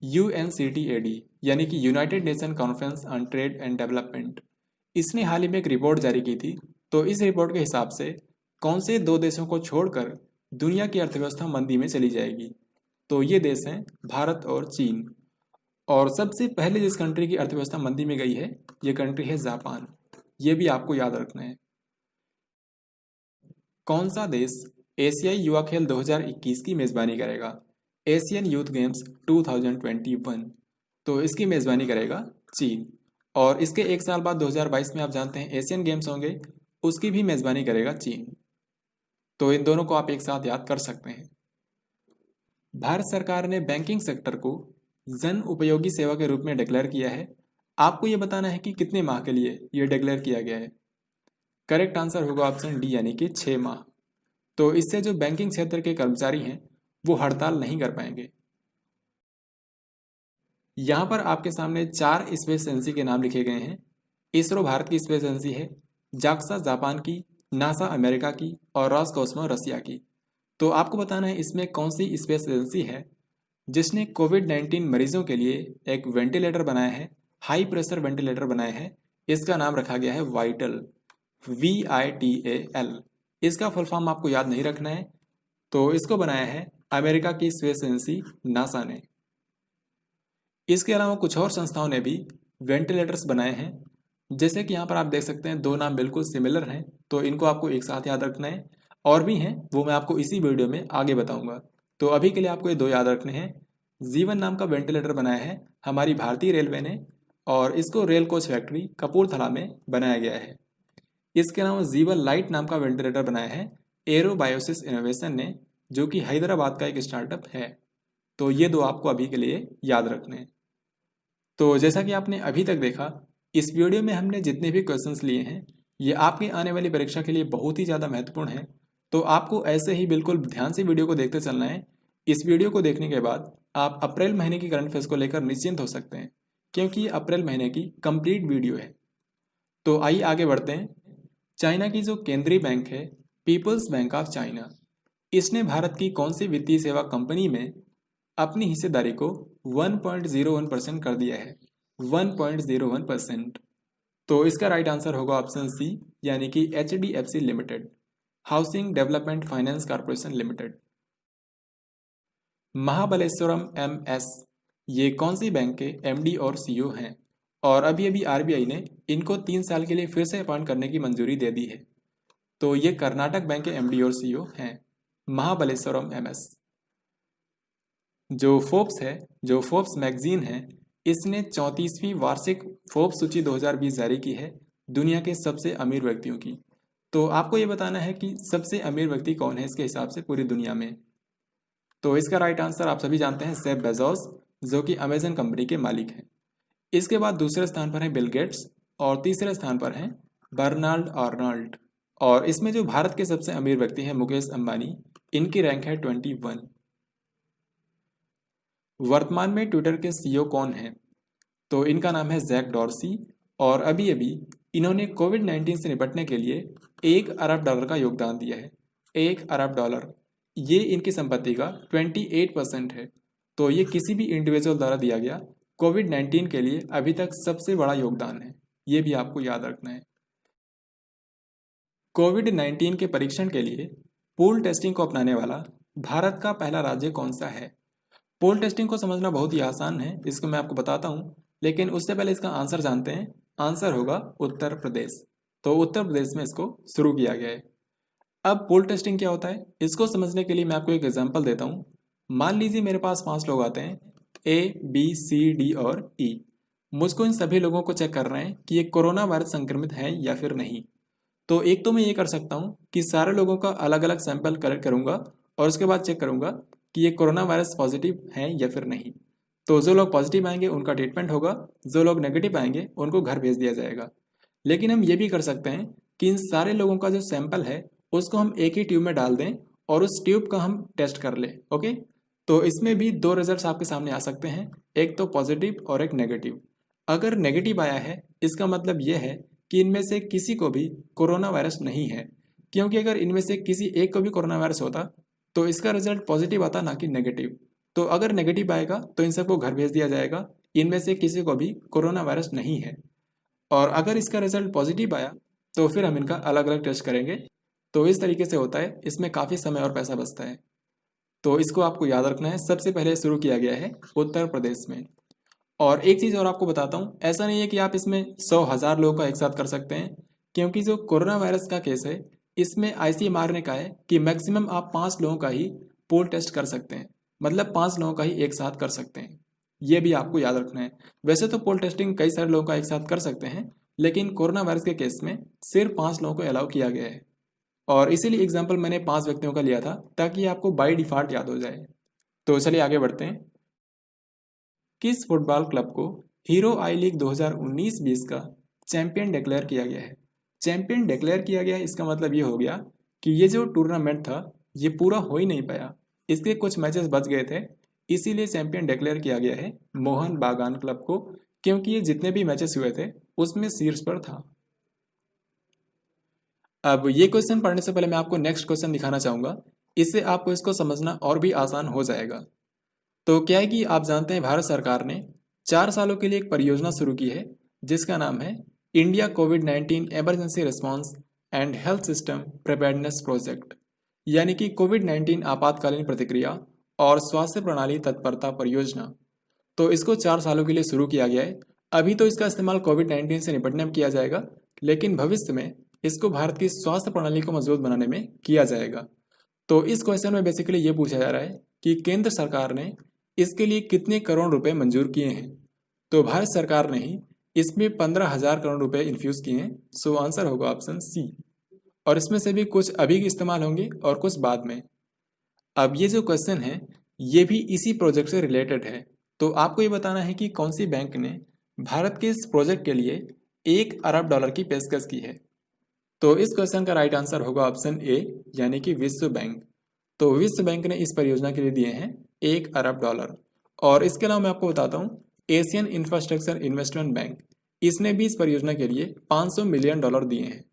UNCTAD यानी कि United nation conference on trade and development, इसने हाल ही में एक रिपोर्ट जारी की थी। तो इस रिपोर्ट के हिसाब से कौन से दो देशों को छोड़कर दुनिया की अर्थव्यवस्था मंदी में चली जाएगी? तो ये देश हैं भारत और चीन। और सबसे पहले जिस कंट्री की अर्थव्यवस्था मंदी में गई है ये कंट्री है जापान। ये भी आपको याद रखना है। कौन सा देश एशियाई युवा खेल 2021 की मेजबानी करेगा? Asian youth games 2021। तो इसकी मेजबानी करेगा चीन। और इसके एक साल बाद 2022 में आप जानते हैं एशियन गेम्स होंगे, उसकी भी मेजबानी करेगा चीन। तो इन दोनों को आप एक साथ याद कर सकते हैं। भारत सरकार ने बैंकिंग सेक्टर को जन उपयोगी सेवा के रूप में डिक्लेयर किया है। आपको यह बताना है कि कितने माह के लिए यह डिक्लेयर किया गया है। करेक्ट आंसर होगा ऑप्शन डी यानी कि 6 माह। तो इससे जो बैंकिंग क्षेत्र के कर्मचारी हैं वो हड़ताल नहीं कर पाएंगे। यहां पर आपके सामने 4 स्पेस एजेंसी के नाम लिखे गए हैं। इसरो भारत की स्पेस एजेंसी है, जाक्सा जापान की, नासा अमेरिका की और रॉसकॉस्मोस रसिया की। तो आपको बताना है इसमें कौन सी स्पेस एजेंसी है जिसने कोविड-19 मरीजों के लिए एक वेंटिलेटर बनाया है, हाई प्रेशर वेंटिलेटर बनाया है। इसका नाम रखा गया है वाइटल, VITAL। इसका फुल फॉर्म आपको याद नहीं रखना है। तो इसको बनाया है अमेरिका की स्पेस एजेंसी नासा ने। इसके अलावा कुछ और संस्थाओं ने भी वेंटिलेटर्स बनाए हैं, जैसे कि यहाँ पर आप देख सकते हैं 2 नाम बिल्कुल सिमिलर हैं, तो इनको आपको एक साथ याद रखना है। और भी हैं, वो मैं आपको इसी वीडियो में आगे बताऊंगा। तो अभी के लिए आपको ये 2 याद रखने हैं। जीवन नाम का वेंटिलेटर बनाया है हमारी भारतीय रेलवे ने और इसको रेल कोच फैक्ट्री कपूरथला में बनाया गया है। इसके अलावा जीवन लाइट नाम का वेंटिलेटर बनाया है एरोबायोसिस इनोवेशन ने, जो कि हैदराबाद का एक स्टार्टअप है। तो ये 2 आपको अभी के लिए याद रखने हैं। तो जैसा कि आपने अभी तक देखा, इस वीडियो में हमने जितने भी क्वेश्चंस लिए हैं ये आपकी आने वाली परीक्षा के लिए बहुत ही ज़्यादा महत्वपूर्ण है। तो आपको ऐसे ही बिल्कुल ध्यान से वीडियो को देखते चलना है। इस वीडियो को देखने के बाद आप अप्रैल महीने की करंट अफेयर्स को लेकर निश्चिंत हो सकते हैं, क्योंकि ये अप्रैल महीने की कंप्लीट वीडियो है। तो आइए आगे बढ़ते हैं। चाइना की जो केंद्रीय बैंक है पीपल्स बैंक ऑफ चाइना, इसने भारत की कौन सी वित्तीय सेवा कंपनी में अपनी हिस्सेदारी को 1.01% कर दिया है? 1.01%। तो इसका राइट आंसर होगा ऑप्शन सी, यानी कि HDFC limited, housing development finance corporation limited. Mahabaleshwaram MS, ये कौन सी बैंक के MD और CEO हैं? और अभी अभी RBI ने इनको 3 साल के लिए फिर से अपॉइंट करने की मंजूरी दे दी है। तो ये कर्नाटक बैंक के MD और CEO हैं, महाबलेश्वरम MS। जो फोर्ब्स मैगजीन है, इसने 34वीं वार्षिक फोर्ब्स सूची 2020 जारी की है दुनिया के सबसे अमीर व्यक्तियों की। तो आपको ये बताना है कि सबसे अमीर व्यक्ति कौन है इसके हिसाब से पूरी दुनिया में। तो इसका राइट आंसर आप सभी जानते हैं, जेफ बेजोस, जो कि अमेजन कंपनी के मालिक हैं। इसके बाद दूसरे स्थान पर है बिल गेट्स और तीसरे स्थान पर हैं बर्नार्ड अर्नोल्ट। और इसमें जो भारत के सबसे अमीर व्यक्ति हैं मुकेश अंबानी, इनकी रैंक है 21। वर्तमान में ट्विटर के CEO कौन है? तो इनका नाम है जैक डॉर्सी और अभी अभी इन्होंने कोविड-19 से निपटने के लिए $1 अरब का योगदान दिया है। $1 अरब, ये इनकी संपत्ति का 28% है। तो ये किसी भी इंडिविजुअल द्वारा दिया गया कोविड-19 के लिए अभी तक सबसे बड़ा योगदान है, ये भी आपको याद रखना है। कोविड-19 के परीक्षण के लिए पूल टेस्टिंग को अपनाने वाला भारत का पहला राज्य कौन सा है? पूल टेस्टिंग को समझना बहुत ही आसान है, इसको मैं आपको बताता हूँ, लेकिन उससे पहले इसका आंसर जानते हैं। आंसर होगा उत्तर प्रदेश। तो उत्तर प्रदेश में इसको शुरू किया गया है। अब पूल टेस्टिंग क्या होता है, इसको समझने के लिए मैं आपको एक एग्जांपल देता हूँ। मान लीजिए मेरे पास 5 लोग आते हैं, A, B, C, D और E। मुझको इन सभी लोगों को चेक करना है कि ये कोरोना वायरस संक्रमित हैं या फिर नहीं। तो एक तो मैं ये कर सकता हूँ कि सारे लोगों का अलग अलग सैंपल कलेक्ट करूंगा और उसके बाद चेक करूंगा कि ये कोरोना वायरस पॉजिटिव हैं या फिर नहीं। तो जो लोग पॉजिटिव आएंगे उनका ट्रीटमेंट होगा, जो लोग नेगेटिव आएंगे उनको घर भेज दिया जाएगा। लेकिन हम ये भी कर सकते हैं कि इन सारे लोगों का जो सैंपल है उसको हम एक ही ट्यूब में डाल दें और उस ट्यूब का हम टेस्ट कर लें। ओके, तो इसमें भी 2 रिजल्ट्स आपके सामने आ सकते हैं, एक तो पॉजिटिव और एक नेगेटिव। अगर नेगेटिव आया है इसका मतलब यह है कि इनमें से किसी को भी कोरोना वायरस नहीं है, क्योंकि अगर इनमें से किसी एक को भी कोरोना वायरस होता तो इसका रिजल्ट पॉजिटिव आता, ना कि नेगेटिव। तो अगर नेगेटिव आएगा तो इन सबको घर भेज दिया जाएगा, इनमें से किसी को भी कोरोना वायरस नहीं है। और अगर इसका रिजल्ट पॉजिटिव आया तो फिर हम इनका अलग अलग टेस्ट करेंगे। तो इस तरीके से होता है, इसमें काफ़ी समय और पैसा बचता है। तो इसको आपको याद रखना है, सबसे पहले शुरू किया गया है उत्तर प्रदेश में। और एक चीज़ और आपको बताता हूँ, ऐसा नहीं है कि आप इसमें 100,000 लोगों का एक साथ कर सकते हैं, क्योंकि जो कोरोना वायरस का केस है इसमें ICMR ने कहा है कि मैक्सिमम आप 5 लोगों का ही पूल टेस्ट कर सकते हैं, मतलब 5 लोगों का ही एक साथ कर सकते हैं। ये भी आपको याद रखना है। वैसे तो पूल टेस्टिंग कई सारे लोगों का एक साथ कर सकते हैं, लेकिन कोरोना वायरस के केस में सिर्फ 5 लोगों को अलाउ किया गया है। और इसीलिए एग्जाम्पल मैंने 5 व्यक्तियों का लिया था ताकि आपको बाई डिफॉल्ट याद हो जाए। तो चलिए आगे बढ़ते हैं। किस फुटबॉल क्लब को हीरो आई लीग 2019-20 का चैंपियन डिक्लेयर किया गया है? चैंपियन डिक्लेयर किया गया है, इसका मतलब ये हो गया कि ये जो टूर्नामेंट था ये पूरा हो ही नहीं पाया, इसके कुछ मैचेस बच गए थे, इसीलिए चैंपियन डिक्लेयर किया गया है मोहन बागान क्लब को, क्योंकि ये जितने भी मैचेस हुए थे उसमें शीर्ष पर था। अब ये क्वेश्चन पढ़ने से पहले मैं आपको नेक्स्ट क्वेश्चन दिखाना चाहूंगा, इससे आपको इसको समझना और भी आसान हो जाएगा। तो क्या है कि आप जानते हैं भारत सरकार ने 4 सालों के लिए एक परियोजना शुरू की है जिसका नाम है India covid emergency response and health system preparedness project, यानी कि कोविड-19 आपातकालीन प्रतिक्रिया और स्वास्थ्य प्रणाली तत्परता परियोजना। तो इसको 4 सालों के लिए शुरू किया गया है। अभी तो इसका इस्तेमाल कोविड-19 से निपटने में किया जाएगा, लेकिन भविष्य में इसको भारत की स्वास्थ्य प्रणाली को मजबूत बनाने में किया जाएगा। तो इस क्वेश्चन में बेसिकली ये पूछा जा रहा है कि केंद्र सरकार ने इसके लिए कितने करोड़ रुपए मंजूर किए हैं? तो भारत सरकार ने ही इसमें 15,000 करोड़ रुपए इन्फ्यूज किए हैं। सो आंसर होगा ऑप्शन सी। और इसमें से भी कुछ अभी इस्तेमाल होंगे और कुछ बाद में। अब ये जो क्वेश्चन है ये भी इसी प्रोजेक्ट से रिलेटेड है। तो आपको ये बताना है कि कौन सी बैंक ने भारत के इस प्रोजेक्ट के लिए $1 अरब की पेशकश की है। तो इस क्वेश्चन का राइट आंसर होगा ऑप्शन ए, यानी कि विश्व बैंक। तो विश्व बैंक ने इस परियोजना के लिए दिए हैं $1 अरब। और इसके अलावा मैं आपको बताता हूँ, एशियन इंफ्रास्ट्रक्चर इन्वेस्टमेंट बैंक, इसने भी इस परियोजना के लिए $500 मिलियन दिए हैं।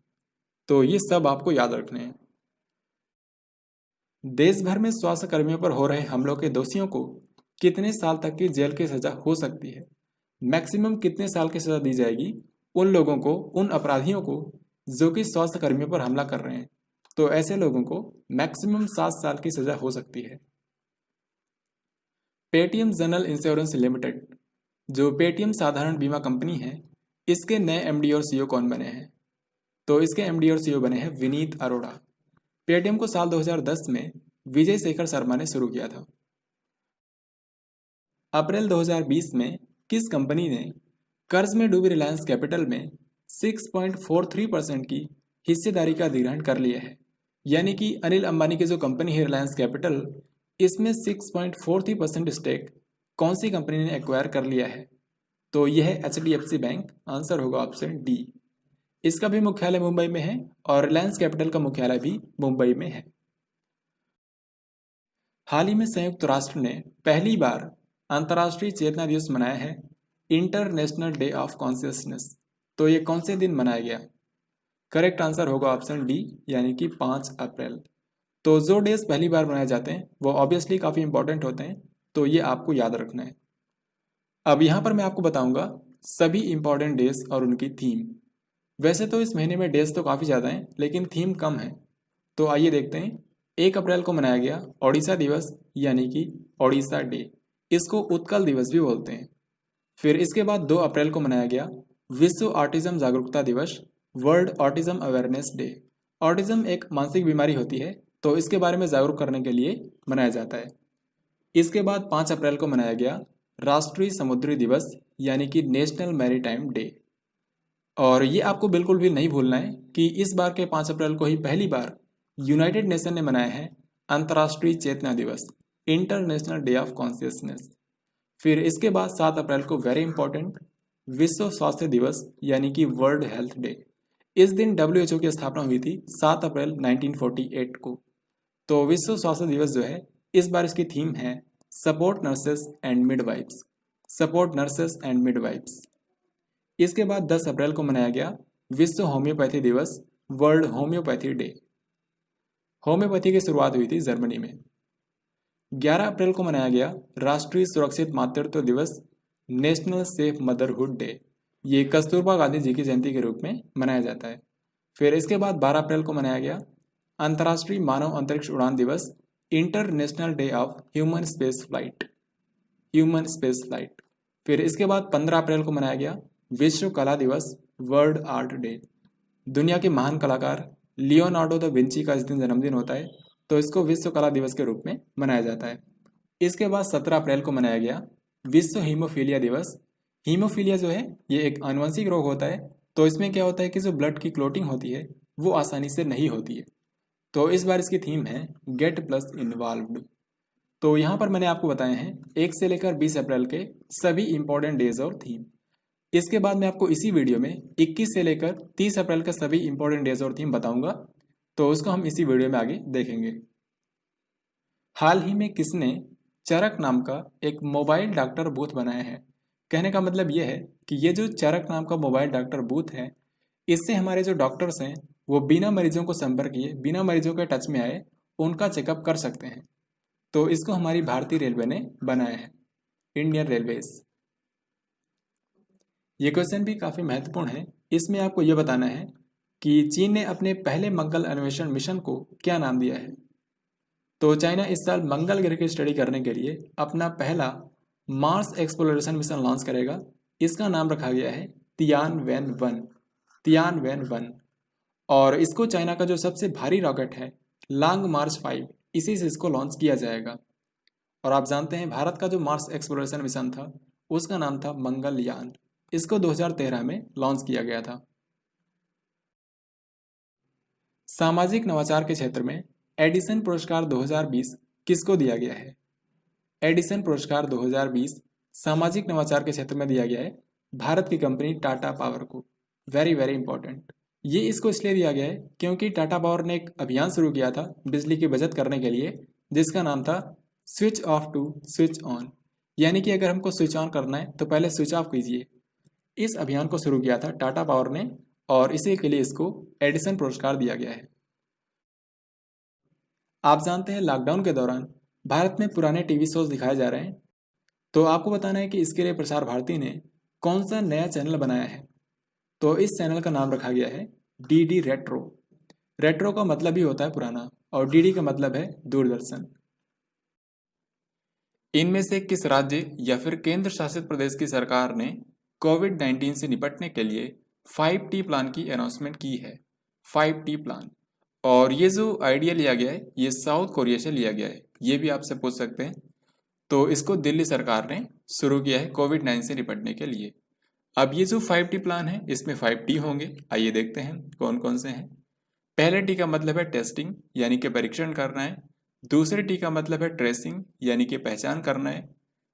तो ये सब आपको याद रखने हैं। देश भर में स्वास्थ्य कर्मियों पर हो रहे हमलों के दोषियों को कितने साल तक की जेल की सजा हो सकती है? मैक्सिमम कितने साल की सजा दी जाएगी उन लोगों को, उन अपराधियों को जो कि स्वास्थ्य कर्मियों पर हमला कर रहे हैं? तो ऐसे लोगों को मैक्सिमम 7 साल की सजा हो सकती है। पेटीएम जनरल इंश्योरेंस लिमिटेड, जो पेटीएम साधारण बीमा कंपनी है, इसके नए एमडी और सीईओ कौन बने हैं? तो इसके एमडी और सीईओ बने हैं विनीत अरोड़ा। पेटीएम को साल 2010 में विजय शेखर शर्मा ने शुरू किया था। अप्रैल 2020 में किस कंपनी ने कर्ज में डूबी रिलायंस कैपिटल में 6.43% की हिस्सेदारी का अधिग्रहण कर लिया है? यानी कि अनिल अंबानी की जो कंपनी है रिलायंस कैपिटल, इसमें 6.43% स्टेक कौन सी कंपनी ने एक्वायर कर लिया है? तो यह है HDFC बैंक। आंसर होगा ऑप्शन डी। इसका भी मुख्यालय मुंबई में है और रिलायंस कैपिटल का मुख्यालय भी मुंबई में है। हाल ही में संयुक्त राष्ट्र ने पहली बार अंतर्राष्ट्रीय चेतना दिवस मनाया है, इंटरनेशनल डे ऑफ कॉन्शियसनेस। तो ये कौन से दिन मनाया गया? करेक्ट आंसर होगा ऑप्शन डी, यानी कि 5 अप्रैल। तो जो डेज पहली बार मनाए जाते हैं वो ऑब्वियसली काफ़ी इंपॉर्टेंट होते हैं, तो ये आपको याद रखना है। अब यहाँ पर मैं आपको बताऊंगा सभी इंपॉर्टेंट डेज और उनकी थीम। वैसे तो इस महीने में डेज तो काफ़ी ज़्यादा हैं, लेकिन थीम कम है। तो आइए देखते हैं। 1 अप्रैल को मनाया गया ओडिशा दिवस, यानी कि ओडिशा डे। इसको उत्कल दिवस भी बोलते हैं। फिर इसके बाद 2 अप्रैल को मनाया गया विश्व ऑटिज्म जागरूकता दिवस, world autism awareness day. Autism एक मानसिक बीमारी होती है, तो इसके बारे में जागरूक करने के लिए मनाया जाता है। इसके बाद 5 अप्रैल को मनाया गया राष्ट्रीय समुद्री दिवस, यानी कि नेशनल मैरीटाइम डे। और ये आपको बिल्कुल भी नहीं भूलना है कि इस बार के 5 अप्रैल को ही पहली बार यूनाइटेड नेशन ने मनाया है अंतर्राष्ट्रीय चेतना दिवस, इंटरनेशनल डे ऑफ कॉन्शियसनेस। फिर इसके बाद 7 अप्रैल को वेरी इंपॉर्टेंट विश्व स्वास्थ्य दिवस, यानी कि वर्ल्ड हेल्थ डे। इस दिन WHO की स्थापना हुई थी 7 अप्रैल 1948 को। तो विश्व स्वास्थ्य दिवस जो है, इस बार इसकी थीम है support nurses and midwives, support nurses and midwives. इसके बाद 10 अप्रैल को मनाया गया विश्व होम्योपैथी दिवस, वर्ल्ड होम्योपैथी डे। होम्योपैथी की शुरुआत हुई थी जर्मनी में। 11 अप्रैल को मनाया गया राष्ट्रीय सुरक्षित मातृत्व दिवस, नेशनल सेफ मदरहुड डे। ये कस्तूरबा गांधी जी की जयंती के रूप में मनाया जाता है। फिर इसके बाद 12 अप्रैल को मनाया गया अंतर्राष्ट्रीय मानव अंतरिक्ष उड़ान दिवस, international day of human space flight, human space flight. फिर इसके बाद 15 अप्रैल को मनाया गया विश्व कला दिवस, वर्ल्ड आर्ट डे। दुनिया के महान कलाकार लियोनार्डो दा विंची का इस दिन जन्मदिन होता है, तो इसको विश्व कला दिवस के रूप में मनाया जाता है। इसके बाद 17 अप्रैल को मनाया गया विश्व हीमोफीलिया दिवस। हीमोफीलिया जो है ये एक आनुवंशिक रोग होता है, तो इसमें क्या होता है कि जो ब्लड की क्लोटिंग होती है वो आसानी से नहीं होती है। तो इस बार इसकी थीम है गेट प्लस इन्वॉल्व्ड। तो यहाँ पर मैंने आपको बताए हैं 1 से लेकर 20 अप्रैल के सभी इंपॉर्टेंट डेज और थीम। इसके बाद मैं आपको इसी वीडियो में 21 से लेकर 30 अप्रैल के सभी इंपॉर्टेंट डेज और थीम बताऊंगा, तो उसको हम इसी वीडियो में आगे देखेंगे। हाल ही में किसने चरक नाम का एक मोबाइल डॉक्टर बूथ बनाया है? कहने का मतलब ये है कि ये जो चरक नाम का मोबाइल डॉक्टर बूथ है, इससे हमारे जो डॉक्टर्स हैं वो बिना मरीजों को संपर्क किए, बिना मरीजों के टच में आए उनका चेकअप कर सकते हैं। तो इसको हमारी भारतीय रेलवे ने बनाया है, इंडियन रेलवेज। ये क्वेश्चन भी काफ़ी महत्वपूर्ण है। इसमें आपको ये बताना है कि चीन ने अपने पहले मंगल अन्वेषण मिशन को क्या नाम दिया है? तो चाइना इस साल मंगल ग्रह की स्टडी करने के लिए अपना पहला मार्स एक्सप्लोरेशन मिशन लॉन्च करेगा। इसका नाम रखा गया है तियानवेन-1, तियानवेन-1। और इसको चाइना का जो सबसे भारी रॉकेट है लॉन्ग मार्च 5, इसी से इसको लॉन्च किया जाएगा। और आप जानते हैं भारत का जो मार्स एक्सप्लोरेशन मिशन था उसका नाम था मंगलयान। इसको 2013 में लॉन्च किया गया था। सामाजिक नवाचार के क्षेत्र में एडिसन पुरस्कार 2020 किसको दिया गया है? एडिसन पुरस्कार 2020 सामाजिक नवाचार के क्षेत्र में दिया गया है भारत की कंपनी टाटा पावर को। Very very important. ये इसको इसलिए दिया गया है क्योंकि टाटा पावर ने एक अभियान शुरू किया था बिजली की बचत करने के लिए, जिसका नाम था switch off to switch on. यानी कि अगर हमको स्विच ऑन करना है तो पहले स्विच ऑफ कीजिए। इस अभियान को शुरू किया था टाटा पावर ने और इसी के लिए इसको एडिसन पुरस्कार दिया गया है। आप जानते हैं लॉकडाउन के दौरान भारत में पुराने टीवी शोज दिखाए जा रहे हैं, तो आपको बताना है कि इसके लिए प्रसार भारती ने कौन सा नया चैनल बनाया है। तो इस चैनल का नाम रखा गया है डीडी रेट्रो। रेट्रो का मतलब ही होता है पुराना और डीडी का मतलब है दूरदर्शन। इनमें से किस राज्य या फिर केंद्र शासित प्रदेश की सरकार ने कोविड-19 से निपटने के लिए 5T प्लान की अनाउंसमेंट की है? 5T plan. और ये जो आइडिया लिया गया है ये साउथ कोरिया से लिया गया है, ये भी आपसे पूछ सकते हैं। तो इसको दिल्ली सरकार ने शुरू किया है कोविड-19 से निपटने के लिए। अब ये जो 5T प्लान है इसमें 5T होंगे, आइए देखते हैं कौन कौन से हैं। पहले टी का मतलब है टेस्टिंग यानी कि परीक्षण करना है। दूसरे टी का मतलब है ट्रेसिंग यानी कि पहचान करना है।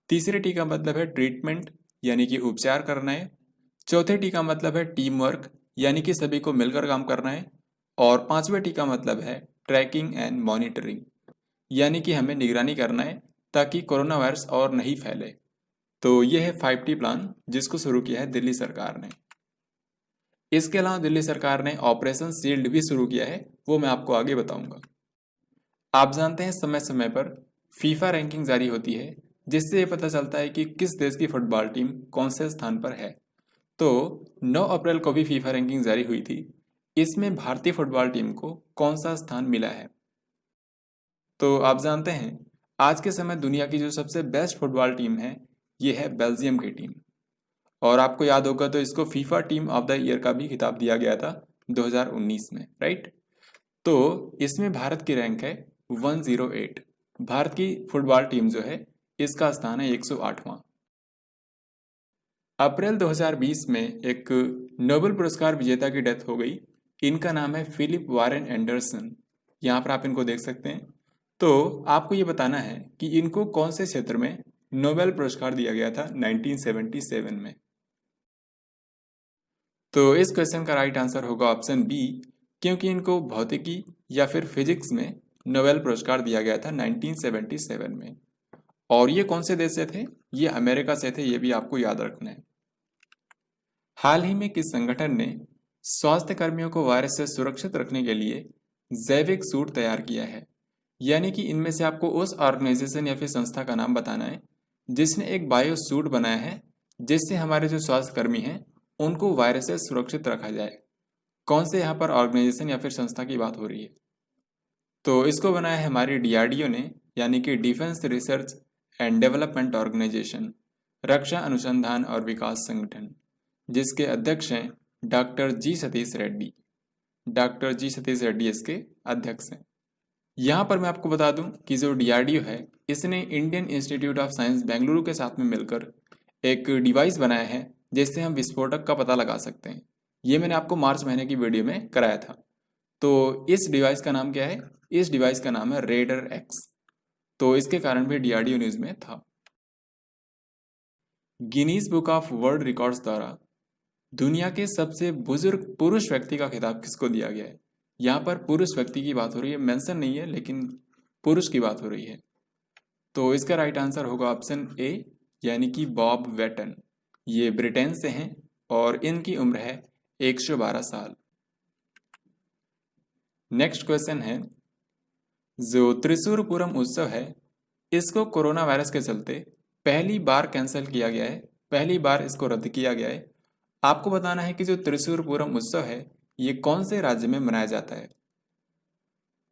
तीसरे टी का मतलब है ट्रीटमेंट यानी कि उपचार करना है। चौथे टी का मतलब है टीम वर्क यानी कि सभी को मिलकर काम करना है। और पांचवें टी का मतलब है ट्रैकिंग एंड मॉनिटरिंग यानी कि हमें निगरानी करना है ताकि कोरोना वायरस और नहीं फैले। तो ये है 5T प्लान जिसको शुरू किया है दिल्ली सरकार ने। इसके अलावा दिल्ली सरकार ने ऑपरेशन शील्ड भी शुरू किया है, वो मैं आपको आगे बताऊंगा। आप जानते हैं समय समय पर फीफा रैंकिंग जारी होती है जिससे ये पता चलता है कि किस देश की फुटबॉल टीम कौन से स्थान पर है। तो 9 अप्रैल को भी फीफा रैंकिंग जारी हुई थी, इसमें भारतीय फुटबॉल टीम को कौन सा स्थान मिला है? तो आप जानते हैं आज के समय दुनिया की जो सबसे बेस्ट फुटबॉल टीम है ये है बेल्जियम की टीम। और आपको याद होगा तो इसको FIFA team of the year का भी खिताब दिया गया था 2019 में, राइट। तो इसमें भारत की रैंक है 108। भारत की फुटबॉल टीम जो है इसका स्थान है 108वां। अप्रैल 2020 में एक नोबेल पुरस्कार विजेता की डेथ हो गई। इनका नाम है फिलिप वारेन एंडरसन। यहाँ पर आप इनको देख सकते हैं। तो आपको ये बताना है कि इनको कौन से क्षेत्र में नोबेल पुरस्कार दिया गया था 1977 में। तो इस क्वेश्चन का राइट आंसर होगा ऑप्शन बी, क्योंकि इनको भौतिकी या फिर फिजिक्स में नोबेल पुरस्कार दिया गया था 1977 में। और ये कौन से देश से थे? ये अमेरिका से थे, ये भी आपको याद रखना है। हाल ही में किस संगठन ने स्वास्थ्य कर्मियों को वायरस से सुरक्षित रखने के लिए जैविक सूट तैयार किया है? यानी कि इनमें से आपको उस ऑर्गेनाइजेशन या फिर संस्था का नाम बताना है जिसने एक बायो सूट बनाया है जिससे हमारे जो स्वास्थ्य कर्मी हैं उनको वायरस से सुरक्षित रखा जाए। कौन से यहाँ पर ऑर्गेनाइजेशन या फिर संस्था की बात हो रही है? तो इसको बनाया है हमारी डीआरडीओ ने, यानी कि defence research and development organisation, रक्षा अनुसंधान और विकास संगठन, जिसके अध्यक्ष हैं doctor G Satish Reddy. Doctor G Satish Reddy इसके अध्यक्ष हैं। यहाँ पर मैं आपको बता दूं कि जो डीआरडीओ है इसने Indian institute of science Bengaluru के साथ में मिलकर एक डिवाइस बनाया है जिससे हम विस्फोटक का पता लगा सकते हैं। ये मैंने आपको मार्च महीने की वीडियो में कराया था। तो इस डिवाइस का नाम क्या है? इस डिवाइस का नाम है रेडर एक्स। तो इसके कारण भी डीआरडीओ न्यूज में था। Guinness book of world records द्वारा दुनिया के सबसे बुजुर्ग पुरुष व्यक्ति का खिताब किसको दिया गया है? यहाँ पर पुरुष व्यक्ति की बात हो रही है, मेंशन नहीं है लेकिन पुरुष की बात हो रही है। तो इसका राइट आंसर होगा ऑप्शन ए, यानी कि बॉब वेटन। ये ब्रिटेन से हैं और इनकी उम्र है 112 साल। नेक्स्ट क्वेश्चन है, जो त्रिशूर पूरम उत्सव है इसको कोरोना वायरस के चलते पहली बार कैंसिल किया गया है, पहली बार इसको रद्द किया गया है। आपको बताना है कि जो त्रिशूर पूरम उत्सव है ये कौन से राज्य में मनाया जाता है?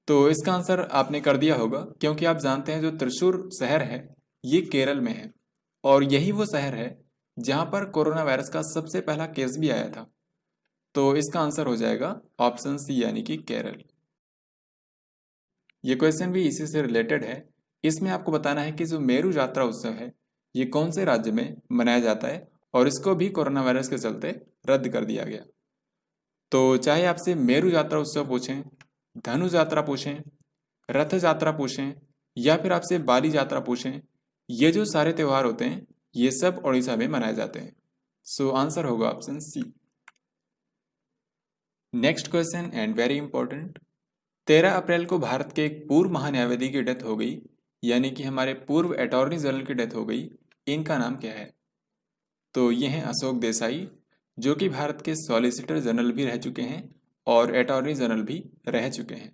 तो इसका आंसर आपने कर दिया होगा, क्योंकि आप जानते हैं जो त्रिशूर शहर है ये केरल में है और यही वो शहर है जहां पर कोरोना वायरस का सबसे पहला केस भी आया था। तो इसका आंसर हो जाएगा ऑप्शन सी, यानी कि केरल। ये क्वेश्चन भी इसी से रिलेटेड है। इसमें आपको बताना है कि जो मेरू यात्रा उत्सव है ये कौन से राज्य में मनाया जाता है और इसको भी कोरोना वायरस के चलते रद्द कर दिया गया। तो चाहे आपसे मेरू यात्रा उत्सव पूछें, धनु यात्रा पूछें, रथ यात्रा पूछें या फिर आपसे बाली यात्रा पूछें, ये जो सारे त्योहार होते हैं ये सब उड़ीसा में मनाए जाते हैं। सो आंसर होगा option C. Next question and very important, 13 अप्रैल को भारत के एक पूर्व महान्यायवादी की डेथ हो गई, यानी कि हमारे पूर्व अटॉर्नी जनरल की डेथ हो गई। इनका नाम क्या है? तो ये हैं अशोक देसाई, जो कि भारत के सॉलिसिटर जनरल भी रह चुके हैं और अटॉर्नी जनरल भी रह चुके हैं।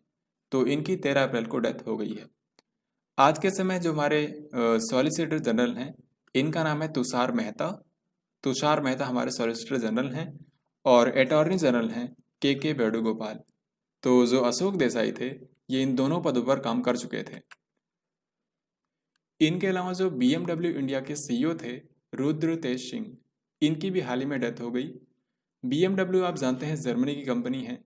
तो इनकी 13 अप्रैल को डेथ हो गई है। आज के समय जो हमारे सॉलिसिटर जनरल हैं, इनका नाम है तुषार मेहता। तुषार मेहता हमारे सॉलिसिटर जनरल हैं और अटॉर्नी जनरल हैं के वेणुगोपाल। तो जो अशोक देसाई थे, ये इन दोनों पदों पर काम कर चुके थे। इनके अलावा जो BMW इंडिया के CEO थे, रुद्र तेज सिंह, इनकी भी हाल ही में डेथ हो गई। BMW आप जानते हैं जर्मनी की कंपनी है,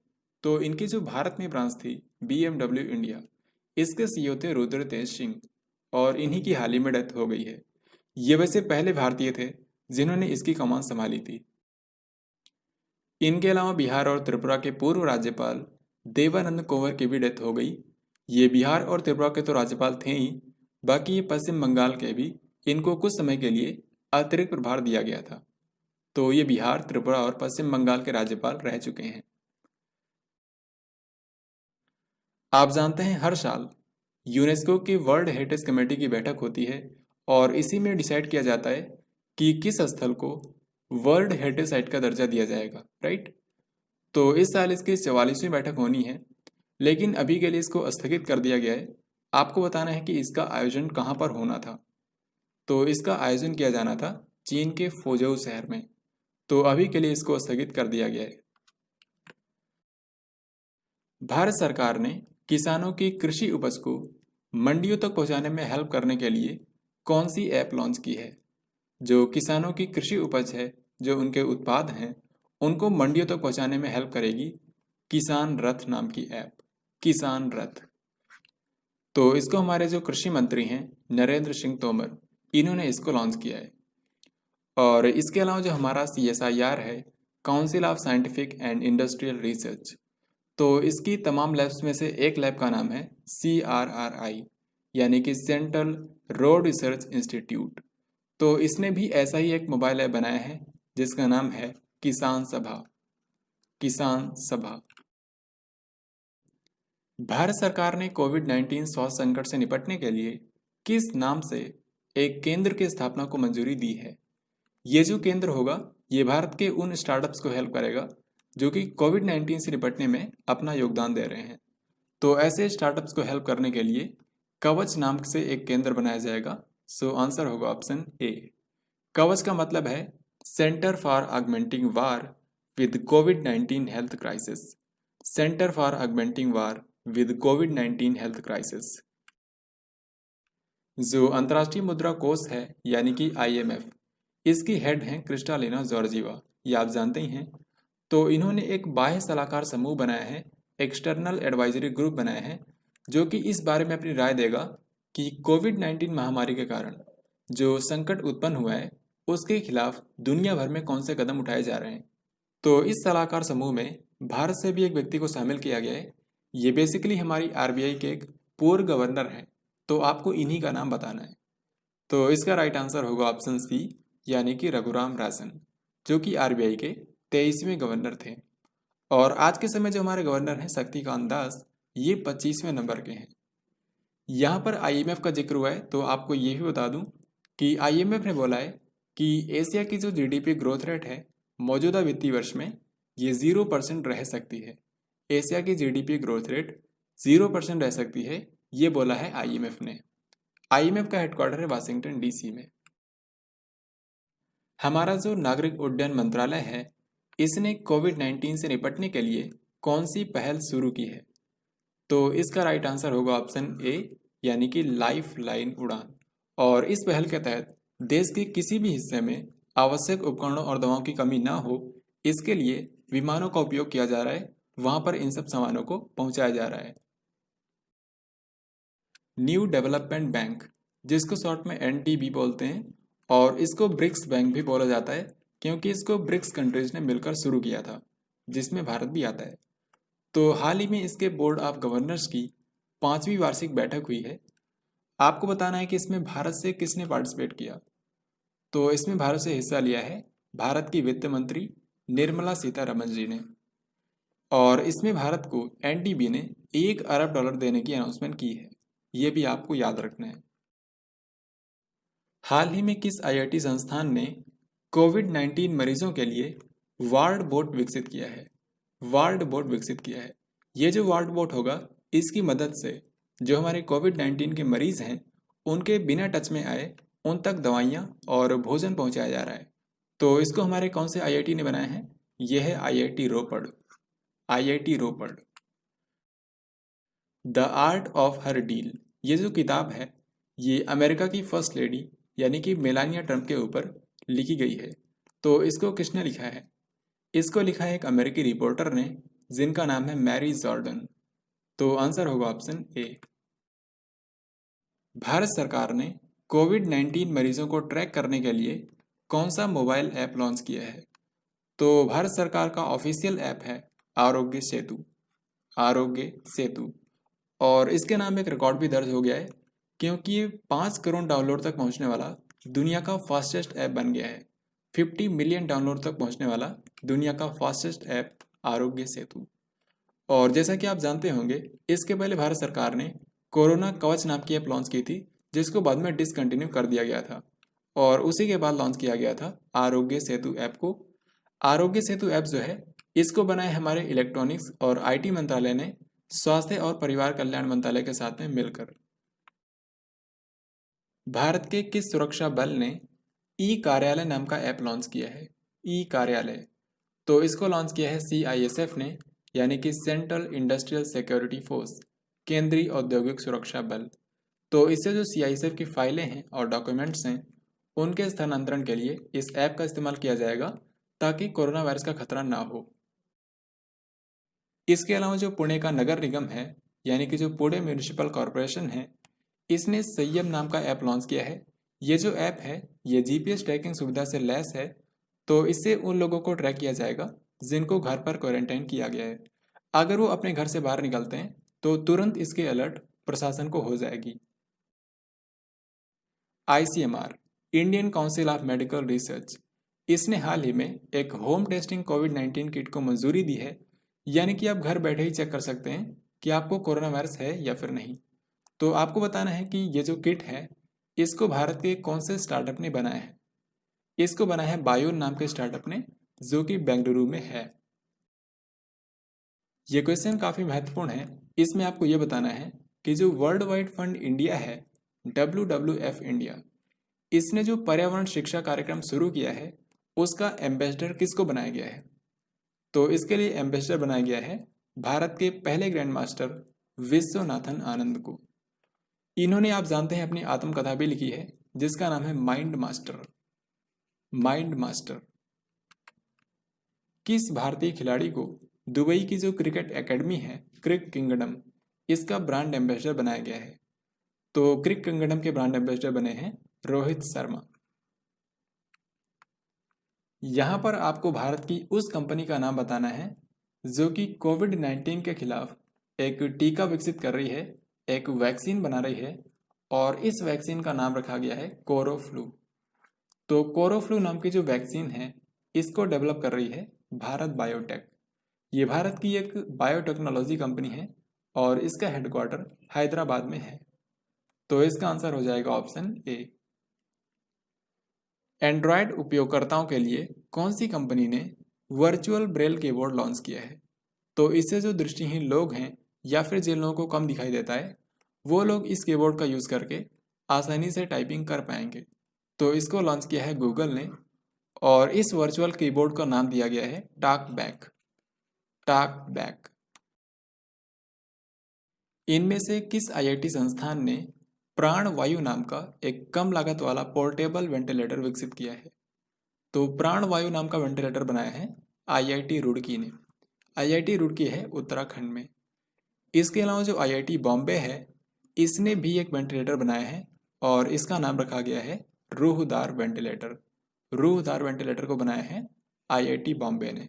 तो इनकी जो भारत में ब्रांच थी BMW इंडिया, इसके CEO थे रुद्र तेज सिंह और इन्हीं की हाल ही में डेथ हो गई है। ये वैसे पहले भारतीय थे जिन्होंने इसकी कमान संभाली थी। इनके अलावा बिहार और त्रिपुरा के पूर्व राज्यपाल देवानंद कंवर की भी डेथ हो गई। ये बिहार और त्रिपुरा के तो राज्यपाल थे ही, बाकी ये पश्चिम बंगाल के भी इनको कुछ समय के लिए अतिरिक्त प्रभार दिया गया था। तो ये बिहार, त्रिपुरा और पश्चिम बंगाल के राज्यपाल रह चुके हैं। आप जानते हैं हर साल यूनेस्को की वर्ल्ड हेरिटेज कमेटी की बैठक होती है और इसी में डिसाइड किया जाता है कि किस स्थल को वर्ल्ड हेरिटेज साइट का दर्जा दिया जाएगा, राइट। तो इस साल इसकी 44वीं बैठक होनी है, लेकिन अभी के लिए इसको स्थगित कर दिया गया है। आपको बताना है कि इसका आयोजन कहाँ पर होना था। तो इसका आयोजन किया जाना था चीन के फुझोउ शहर में। तो अभी के लिए इसको स्थगित कर दिया गया है। भारत सरकार ने किसानों की कृषि उपज को मंडियों तक पहुंचाने में हेल्प करने के लिए कौन सी ऐप लॉन्च की है? जो किसानों की कृषि उपज है, जो उनके उत्पाद हैं, उनको मंडियों तक पहुंचाने में हेल्प करेगी किसान रथ नाम की ऐप, किसान रथ। तो इसको हमारे जो कृषि मंत्री हैं नरेंद्र सिंह तोमर, इन्होंने इसको लॉन्च किया है। और इसके अलावा जो हमारा CSIR है, council of scientific and industrial research, तो इसकी तमाम लैब्स में से एक लैब का नाम है CRRI, यानी कि सेंट्रल रोड रिसर्च इंस्टीट्यूट। तो इसने भी ऐसा ही एक मोबाइल ऐप बनाया है जिसका नाम है किसान सभा, किसान सभा। भारत सरकार ने कोविड-19 स्वास्थ्य संकट से निपटने के लिए किस नाम से एक केंद्र की स्थापना को मंजूरी दी है? ये जो केंद्र होगा, ये भारत के उन स्टार्टअप्स को हेल्प करेगा जो कि कोविड-19 से निपटने में अपना योगदान दे रहे हैं। तो ऐसे स्टार्टअप्स को हेल्प करने के लिए कवच नाम से एक केंद्र बनाया जाएगा। सो आंसर होगा ऑप्शन ए। कवच का मतलब है centre for augmenting war with covid health crisis, centre for augmenting war with covid health crisis. जो अंतर्राष्ट्रीय मुद्रा कोष है यानी कि IMF, इसकी हेड हैं क्रिस्टालिना जॉर्जीवा, ये आप जानते ही हैं। तो इन्होंने एक बाह्य सलाहकार समूह बनाया है, एक्सटर्नल एडवाइजरी ग्रुप बनाया है, जो कि इस बारे में अपनी राय देगा कि कोविड-19 महामारी के कारण जो संकट उत्पन्न हुआ है उसके खिलाफ दुनिया भर में कौन से कदम उठाए जा रहे हैं। तो इस सलाहकार समूह में भारत से भी एक व्यक्ति को शामिल किया गया है। ये बेसिकली हमारी RBI के एक पूर्व गवर्नर हैं, तो आपको इन्हीं का नाम बताना है। तो इसका राइट आंसर होगा ऑप्शन सी, यानी कि रघुराम राजन, जो कि RBI के 23वें गवर्नर थे। और आज के समय जो हमारे गवर्नर हैं शक्तिकांत दास, ये 25वें नंबर के हैं। यहाँ पर IMF का जिक्र हुआ है, तो आपको ये भी बता दूं कि IMF ने बोला है कि एशिया की जो GDP ग्रोथ रेट है मौजूदा वित्तीय वर्ष में ये 0% रह सकती है। एशिया की GDP ग्रोथ रेट 0% रह सकती है, ये बोला है IMF ने। IMF का हेडक्वार्टर है वाशिंगटन DC में। हमारा जो नागरिक उड्डयन मंत्रालय है, इसने कोविड-19 से निपटने के लिए कौन सी पहल शुरू की है? तो इसका राइट आंसर होगा ऑप्शन ए, यानी कि लाइफ लाइन उड़ान। और इस पहल के तहत देश के किसी भी हिस्से में आवश्यक उपकरणों और दवाओं की कमी ना हो, इसके लिए विमानों का उपयोग किया जा रहा है, वहां पर इन सब सामानों को पहुंचाया जा रहा है। न्यू डेवलपमेंट बैंक, जिसको शॉर्ट में NDB बोलते हैं, और इसको ब्रिक्स बैंक भी बोला जाता है क्योंकि इसको ब्रिक्स कंट्रीज ने मिलकर शुरू किया था, जिसमें भारत भी आता है। तो हाल ही में इसके बोर्ड ऑफ गवर्नर्स की 5वीं वार्षिक बैठक हुई है। आपको बताना है कि इसमें भारत से किसने पार्टिसिपेट किया। तो इसमें भारत से हिस्सा लिया है भारत की वित्त मंत्री निर्मला सीतारमण जी ने। और इसमें भारत को NDB ने $1 अरब देने की अनाउंसमेंट की है, ये भी आपको याद रखना है। हाल ही में किस IIT संस्थान ने कोविड-19 मरीजों के लिए वार्ड बोट विकसित किया है। वार्ड बोट विकसित किया है। ये जो वार्ड बोट होगा, इसकी मदद से जो हमारे कोविड-19 के मरीज हैं उनके बिना टच में आए उन तक दवाइयाँ और भोजन पहुँचाया जा रहा है। तो इसको हमारे कौन से आईआईटी ने बनाया है? ये है IIT Ropar. IIT Ropar. The art of her deal, ये जो किताब है ये अमेरिका की फर्स्ट लेडी यानी कि मेलानिया ट्रंप के ऊपर लिखी गई है। तो इसको किसने लिखा है? इसको लिखा है एक अमेरिकी रिपोर्टर ने जिनका नाम है मैरी जॉर्डन। तो आंसर होगा ऑप्शन ए। भारत सरकार ने कोविड-19 मरीजों को ट्रैक करने के लिए कौन सा मोबाइल ऐप लॉन्च किया है? तो भारत सरकार का ऑफिशियल ऐप है आरोग्य सेतु। आरोग्य सेतु। और इसके नाम में एक रिकॉर्ड भी दर्ज हो गया है क्योंकि ये 5 करोड़ डाउनलोड तक पहुंचने वाला दुनिया का फास्टेस्ट ऐप बन गया है। 50 मिलियन डाउनलोड तक पहुंचने वाला दुनिया का फास्टेस्ट ऐप आरोग्य सेतु। और जैसा कि आप जानते होंगे, इसके पहले भारत सरकार ने कोरोना कवच नाम की ऐप लॉन्च की थी जिसको बाद में डिसकंटिन्यू कर दिया गया था और उसी के बाद लॉन्च किया गया था आरोग्य सेतु ऐप को। आरोग्य सेतु ऐप जो है इसको बनाए हमारे इलेक्ट्रॉनिक्स और आईटी मंत्रालय ने स्वास्थ्य और परिवार कल्याण मंत्रालय के साथ में मिलकर। भारत के किस सुरक्षा बल ने ई कार्यालय नाम का ऐप लॉन्च किया है? ई कार्यालय। तो इसको लॉन्च किया है सीआईएसएफ ने, यानी कि सेंट्रल इंडस्ट्रियल सिक्योरिटी फोर्स, केंद्रीय औद्योगिक सुरक्षा बल। तो इससे जो सीआईएसएफ की फाइलें हैं और डॉक्यूमेंट्स हैं उनके स्थानांतरण के लिए इस ऐप का इस्तेमाल किया जाएगा ताकि कोरोना वायरस का खतरा ना हो। इसके अलावा जो पुणे का नगर निगम है यानी कि जो पुणे म्यूनिसिपल कॉरपोरेशन है, इसने संयम नाम का ऐप लॉन्च किया है। ये जो ऐप है ये जीपीएस ट्रैकिंग सुविधा से लैस है। तो इससे उन लोगों को ट्रैक किया जाएगा जिनको घर पर क्वारंटाइन किया गया है। अगर वो अपने घर से बाहर निकलते हैं तो तुरंत इसके अलर्ट प्रशासन को हो जाएगी। ICMR, Indian council of medical research, इसने हाल ही में एक होम टेस्टिंग कोविड-19 किट को मंजूरी दी है, यानी कि आप घर बैठे ही चेक कर सकते हैं कि आपको कोरोना वायरस है या फिर नहीं। तो आपको बताना है कि ये जो किट है इसको भारत के कौन से स्टार्टअप ने बनाया है? इसको बनाया है बायोन नाम के स्टार्टअप ने, जो कि बेंगलुरु में है। ये क्वेश्चन काफी महत्वपूर्ण है। इसमें आपको ये बताना है कि जो वर्ल्ड वाइड फंड इंडिया है, WWF इंडिया, इसने जो पर्यावरण शिक्षा कार्यक्रम शुरू किया है उसका एम्बेसडर किसको बनाया गया है? तो इसके लिए एम्बेसडर बनाया गया है भारत के पहले ग्रैंड मास्टर विश्वनाथन आनंद को। इन्होंने, आप जानते हैं, अपनी आत्मकथा भी लिखी है जिसका नाम है माइंड मास्टर। Mind master. किस भारतीय खिलाड़ी को दुबई की जो क्रिकेट एकेडमी है क्रिक किंगडम, इसका ब्रांड एम्बेसडर बनाया गया है? तो क्रिक किंगडम के ब्रांड एम्बेसडर बने हैं रोहित शर्मा। यहां पर आपको भारत की उस कंपनी का नाम बताना है जो कि कोविड-19 के खिलाफ एक टीका विकसित कर रही है, एक वैक्सीन बना रही है और इस वैक्सीन का नाम रखा गया है कोरोफ्लू। तो कोरोफ्लू नाम की जो वैक्सीन है इसको डेवलप कर रही है भारत बायोटेक। ये भारत की एक बायोटेक्नोलॉजी कंपनी है और इसका हेडक्वार्टर हैदराबाद में है। तो इसका आंसर हो जाएगा ऑप्शन ए। एंड्रॉयड उपयोगकर्ताओं के लिए कौन सी कंपनी ने वर्चुअल ब्रेल कीबोर्ड लॉन्च किया है? तो इससे जो दृष्टिहीन लोग हैं या फिर जिन लोगों को कम दिखाई देता है वो लोग इस कीबोर्ड का यूज करके आसानी से टाइपिंग कर पाएंगे। तो इसको लॉन्च किया है गूगल ने और इस वर्चुअल कीबोर्ड का नाम दिया गया है टॉकबैक। टॉकबैक। इनमें से किस आईआईटी संस्थान ने प्राण वायु नाम का एक कम लागत वाला पोर्टेबल वेंटिलेटर विकसित किया है? तो प्राण वायु नाम का वेंटिलेटर बनाया है आईआईटी रुड़की ने। आईआईटी रुड़की है उत्तराखंड में। इसके अलावा जो आईआईटी बॉम्बे है इसने भी एक वेंटिलेटर बनाया है और इसका नाम रखा गया है रूहदार वेंटिलेटर। रूहदार वेंटिलेटर को बनाया है आईआईटी बॉम्बे ने।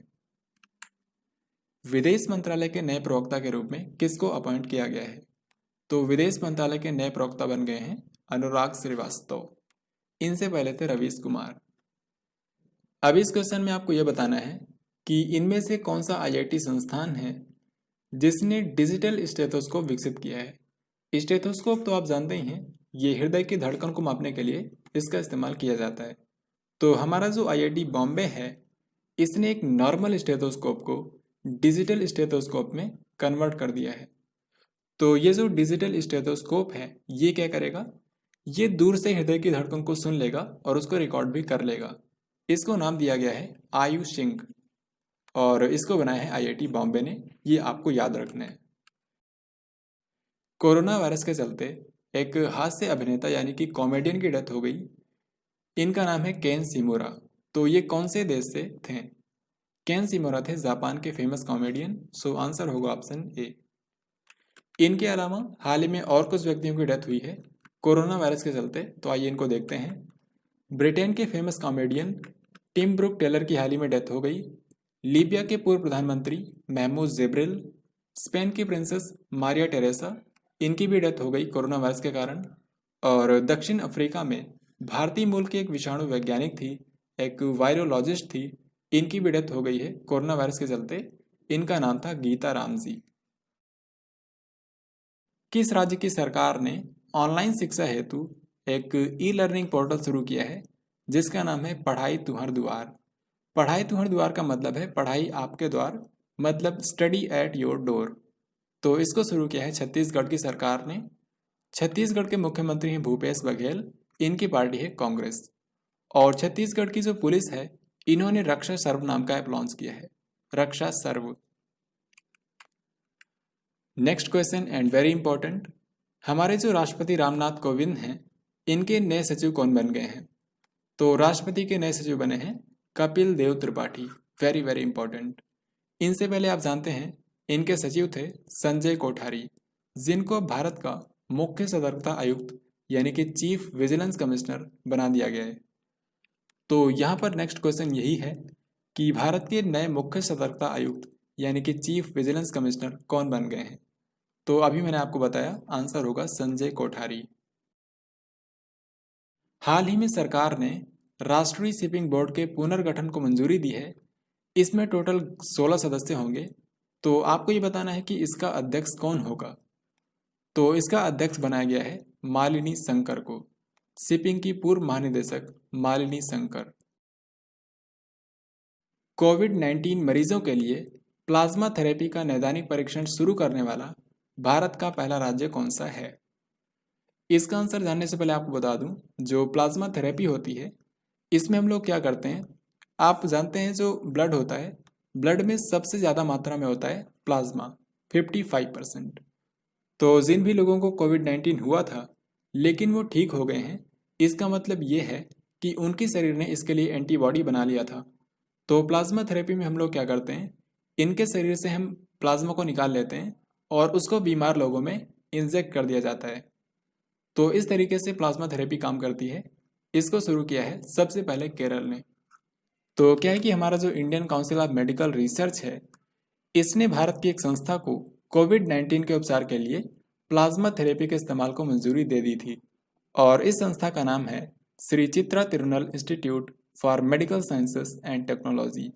विदेश मंत्रालय के नए प्रवक्ता के रूप में किसको अपॉइंट किया गया है? तो विदेश मंत्रालय के नए प्रवक्ता बन गए हैं अनुराग श्रीवास्तव। इनसे पहले थे रवीश कुमार। अब इस क्वेश्चन में आपको यह बताना है कि इनमें से कौन सा आईआईटी संस्थान है जिसने डिजिटल स्टेथोस्कोप विकसित किया है। स्टेथोस्कोप तो आप जानते ही हैं, ये हृदय की धड़कन को मापने के लिए इसका इस्तेमाल किया जाता है। तो हमारा जो आईआईटी बॉम्बे है इसने एक नॉर्मल स्टेथोस्कोप को डिजिटल स्टेथोस्कोप में कन्वर्ट कर दिया है। तो ये जो डिजिटल स्टेथोस्कोप है ये क्या करेगा, ये दूर से हृदय की धड़कन को सुन लेगा और उसको रिकॉर्ड भी कर लेगा। इसको नाम दिया गया है आयुशिंक और इसको बनाया है आईआईटी बॉम्बे ने, ये आपको याद रखना है। कोरोना वायरस के चलते एक हास्य अभिनेता यानी कि कॉमेडियन की डेथ हो गई। इनका नाम है केन शिमोरा। तो ये कौन से देश से थे? केन शिमोरा थे जापान के फेमस कॉमेडियन। सो आंसर होगा ऑप्शन ए। इनके अलावा हाल ही में और कुछ व्यक्तियों की डेथ हुई है कोरोना वायरस के चलते, तो आइए इनको देखते हैं। ब्रिटेन के famous comedian Tim Brooke Taylor की हाल ही में डेथ हो गई। लीबिया के पूर्व प्रधानमंत्री महमूद जिब्रिल, स्पेन की प्रिंसेस मारिया टेरेसा, इनकी भी डेथ हो गई कोरोना वायरस के कारण। और दक्षिण अफ्रीका में भारतीय मूल की एक विषाणु वैज्ञानिक थी, एक वायरोलॉजिस्ट थी, इनकी भी डेथ हो गई है कोरोना वायरस के चलते। इनका नाम था गीता रामजी। किस राज्य की सरकार ने ऑनलाइन शिक्षा हेतु एक ई लर्निंग पोर्टल शुरू किया है जिसका नाम है पढ़ाई तुहर दुआर? पढ़ाई तुहर द्वार का मतलब है पढ़ाई आपके द्वार, मतलब स्टडी एट योर डोर। तो इसको शुरू किया है छत्तीसगढ़ की सरकार ने। छत्तीसगढ़ के मुख्यमंत्री हैं भूपेश बघेल, इनकी पार्टी है कांग्रेस। और छत्तीसगढ़ की जो पुलिस है इन्होंने रक्षा सर्व नाम का ऐप लॉन्च किया है, रक्षा सर्व। Next question and very important, हमारे जो राष्ट्रपति रामनाथ कोविंद हैं इनके नए सचिव कौन बन गए हैं? तो राष्ट्रपति के नए सचिव बने हैं Kapil Dev Tripathi. Very very important. इनसे पहले आप जानते हैं इनके सचिव थे संजय कोठारी, जिनको भारत का मुख्य सतर्कता आयुक्त यानी कि चीफ विजिलेंस कमिश्नर बना दिया गया है। तो यहाँ पर नेक्स्ट क्वेश्चन यही है कि भारत के नए मुख्य सतर्कता आयुक्त यानी कि चीफ विजिलेंस कमिश्नर कौन बन गए हैं? तो अभी मैंने आपको बताया, आंसर होगा संजय कोठारी। हाल ही में सरकार ने राष्ट्रीय शिपिंग बोर्ड के पुनर्गठन को मंजूरी दी है। इसमें टोटल 16 सदस्य होंगे। तो आपको ये बताना है कि इसका अध्यक्ष कौन होगा। तो इसका अध्यक्ष बनाया गया है मालिनी शंकर को, शिपिंग की पूर्व महानिदेशक मालिनी शंकर। कोविड-19 मरीजों के लिए प्लाज्मा थेरेपी का नैदानिक परीक्षण शुरू करने वाला भारत का पहला राज्य कौन सा है? इसका आंसर जानने से पहले आपको बता दूं, जो प्लाज्मा थेरेपी होती है इसमें हम लोग क्या करते हैं, आप जानते हैं जो ब्लड होता है, ब्लड में सबसे ज़्यादा मात्रा में होता है प्लाज्मा 55%। तो जिन भी लोगों को कोविड-19 हुआ था लेकिन वो ठीक हो गए हैं, इसका मतलब ये है कि उनके शरीर ने इसके लिए एंटीबॉडी बना लिया था। तो प्लाज्मा थेरेपी में हम लोग क्या करते हैं, इनके शरीर से हम प्लाज्मा को निकाल लेते हैं और उसको बीमार लोगों में इंजेक्ट कर दिया जाता है। तो इस तरीके से प्लाज्मा थेरेपी काम करती है। इसको शुरू किया है सबसे पहले केरल ने। तो क्या है कि हमारा जो Indian council of medical research है, इसने भारत की एक संस्था को कोविड-19 के उपचार के लिए प्लाज्मा थेरेपी के इस्तेमाल को मंजूरी दे दी थी। और इस संस्था का नाम है Shri Chitra Tirunal institute for medical sciences and technology.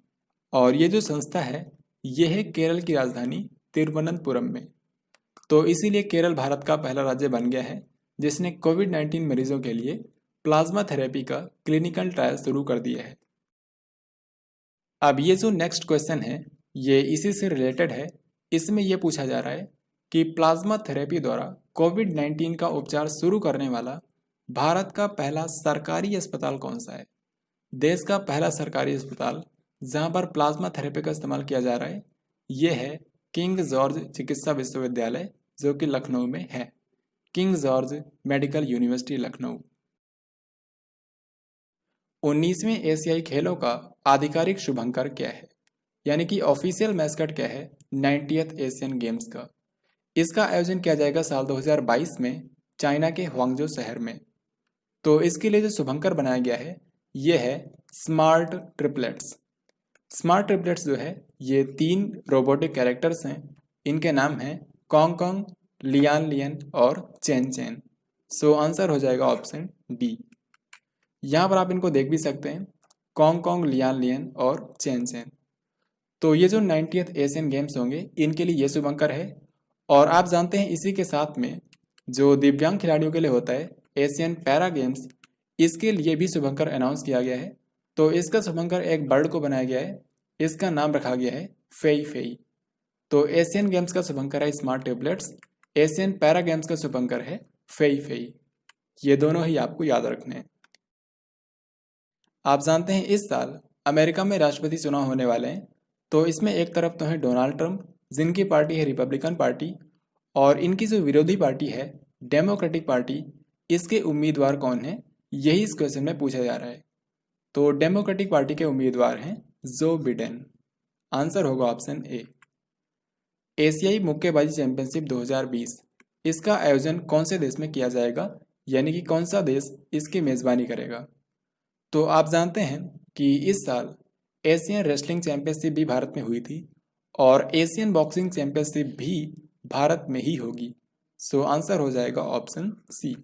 और ये जो संस्था है ये है केरल की राजधानी तिरुवनंतपुरम में। तो इसीलिए केरल भारत का पहला राज्य बन गया है जिसने कोविड-19 मरीजों के लिए प्लाज्मा थेरेपी का क्लिनिकल ट्रायल शुरू कर दिया है। अब ये जो नेक्स्ट क्वेश्चन है ये इसी से रिलेटेड है। इसमें यह पूछा जा रहा है कि प्लाज्मा थेरेपी द्वारा कोविड-19 का उपचार शुरू करने वाला भारत का पहला सरकारी अस्पताल कौन सा है? देश का पहला सरकारी अस्पताल जहां पर प्लाज्मा थेरेपी का इस्तेमाल किया जा रहा है यह है किंग जॉर्ज चिकित्सा विश्वविद्यालय, जो कि लखनऊ में है, King George medical university Lucknow. 19वें एशियाई खेलों का आधिकारिक शुभंकर क्या है, यानी कि ऑफिशियल मैस्कट क्या है 90th एशियन गेम्स का? इसका आयोजन किया जाएगा साल 2022 में चाइना के ह्वांगझो शहर में। तो इसके लिए जो शुभंकर बनाया गया है ये है स्मार्ट ट्रिपलेट्स। स्मार्ट ट्रिपलेट्स जो है ये 3 रोबोटिक कैरेक्टर्स हैं। इनके नाम हैं कॉन्ग कॉन्ग, लियान लियन और चैन चैन। सो आंसर हो जाएगा ऑप्शन डी। यहाँ पर आप इनको देख भी सकते हैं, कॉन्ग कॉन्ग, लियान लियन और चैन चैन। तो ये जो 90th एशियन गेम्स होंगे इनके लिए ये शुभंकर है। और आप जानते हैं इसी के साथ में जो दिव्यांग खिलाड़ियों के लिए होता है एशियन पैरा गेम्स, इसके लिए भी शुभंकर अनाउंस किया गया है। तो इसका शुभंकर एक बर्ड को बनाया गया है इसका नाम रखा गया है फेई फेई। तो एशियन गेम्स का शुभंकर है smart tablets, Asian para games का शुभंकर है फेई फेई। ये दोनों ही आपको याद रखने हैं। आप जानते हैं इस साल अमेरिका में राष्ट्रपति चुनाव होने वाले हैं। तो इसमें एक तरफ तो है डोनाल्ड ट्रंप, जिनकी पार्टी है रिपब्लिकन पार्टी, और इनकी जो विरोधी पार्टी है डेमोक्रेटिक पार्टी, इसके उम्मीदवार कौन है, यही इस क्वेश्चन में पूछा जा रहा है। तो डेमोक्रेटिक पार्टी के उम्मीदवार हैं जो बिडेन। आंसर होगा ऑप्शन ए। एशियाई मुक्केबाजी चैंपियनशिप 2020, इसका आयोजन कौन से देश में किया जाएगा, यानी कि कौन सा देश इसकी मेजबानी करेगा। तो आप जानते हैं कि इस साल एशियन रेसलिंग चैंपियनशिप भी भारत में हुई थी और एशियन बॉक्सिंग चैंपियनशिप भी भारत में ही होगी। सो आंसर हो जाएगा ऑप्शन सी।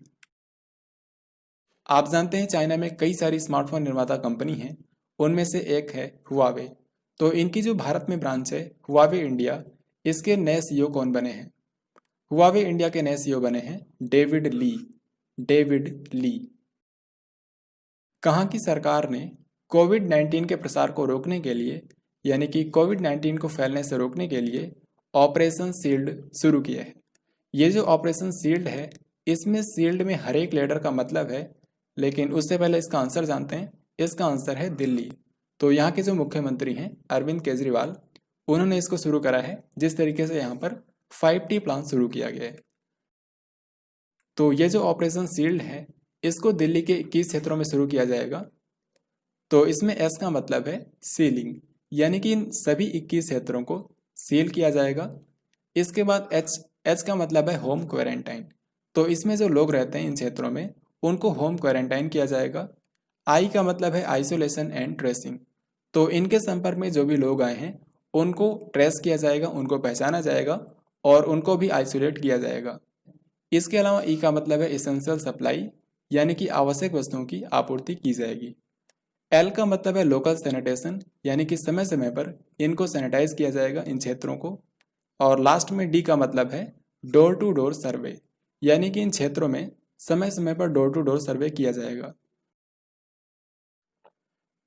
आप जानते हैं चाइना में कई सारी स्मार्टफोन निर्माता कंपनी हैं, उनमें से एक है हुआवे। तो इनकी जो भारत में ब्रांच है हुआवे इंडिया, इसके नए सीईओ कौन बने हैं। हुआवे इंडिया के नए सीईओ बने हैं डेविड ली। डेविड ली। कहाँ की सरकार ने कोविड-19 के प्रसार को रोकने के लिए, यानी कि कोविड-19 को फैलने से रोकने के लिए ऑपरेशन शील्ड शुरू किया है। ये जो ऑपरेशन शील्ड है, इसमें शील्ड में हर एक लेटर का मतलब है, लेकिन उससे पहले इसका आंसर जानते हैं। इसका आंसर है दिल्ली। तो यहाँ के जो मुख्यमंत्री हैं अरविंद केजरीवाल, उन्होंने इसको शुरू करा है, जिस तरीके से यहाँ पर 5T प्लान शुरू किया गया है। तो ये जो ऑपरेशन शील्ड है, इसको दिल्ली के 21 क्षेत्रों में शुरू किया जाएगा। तो इसमें एस का मतलब है सीलिंग, यानी कि इन सभी 21 क्षेत्रों को सील किया जाएगा। इसके बाद एच का मतलब है होम क्वारंटाइन। तो इसमें जो लोग रहते हैं इन क्षेत्रों में, उनको होम क्वारंटाइन किया जाएगा। आई का मतलब है आइसोलेशन एंड ट्रेसिंग। तो इनके संपर्क में जो भी लोग आए हैं उनको ट्रेस किया जाएगा, उनको पहचाना जाएगा और उनको भी आइसोलेट किया जाएगा। इसके अलावा ई का मतलब है एसेंशियल सप्लाई, यानी कि आवश्यक वस्तुओं की आपूर्ति की जाएगी। एल का मतलब है लोकल सैनिटेशन, यानी कि समय समय पर इनको सैनिटाइज किया जाएगा इन क्षेत्रों को। और लास्ट में डी का मतलब है डोर टू डोर सर्वे, यानी कि इन क्षेत्रों में समय समय पर डोर टू डोर सर्वे किया जाएगा।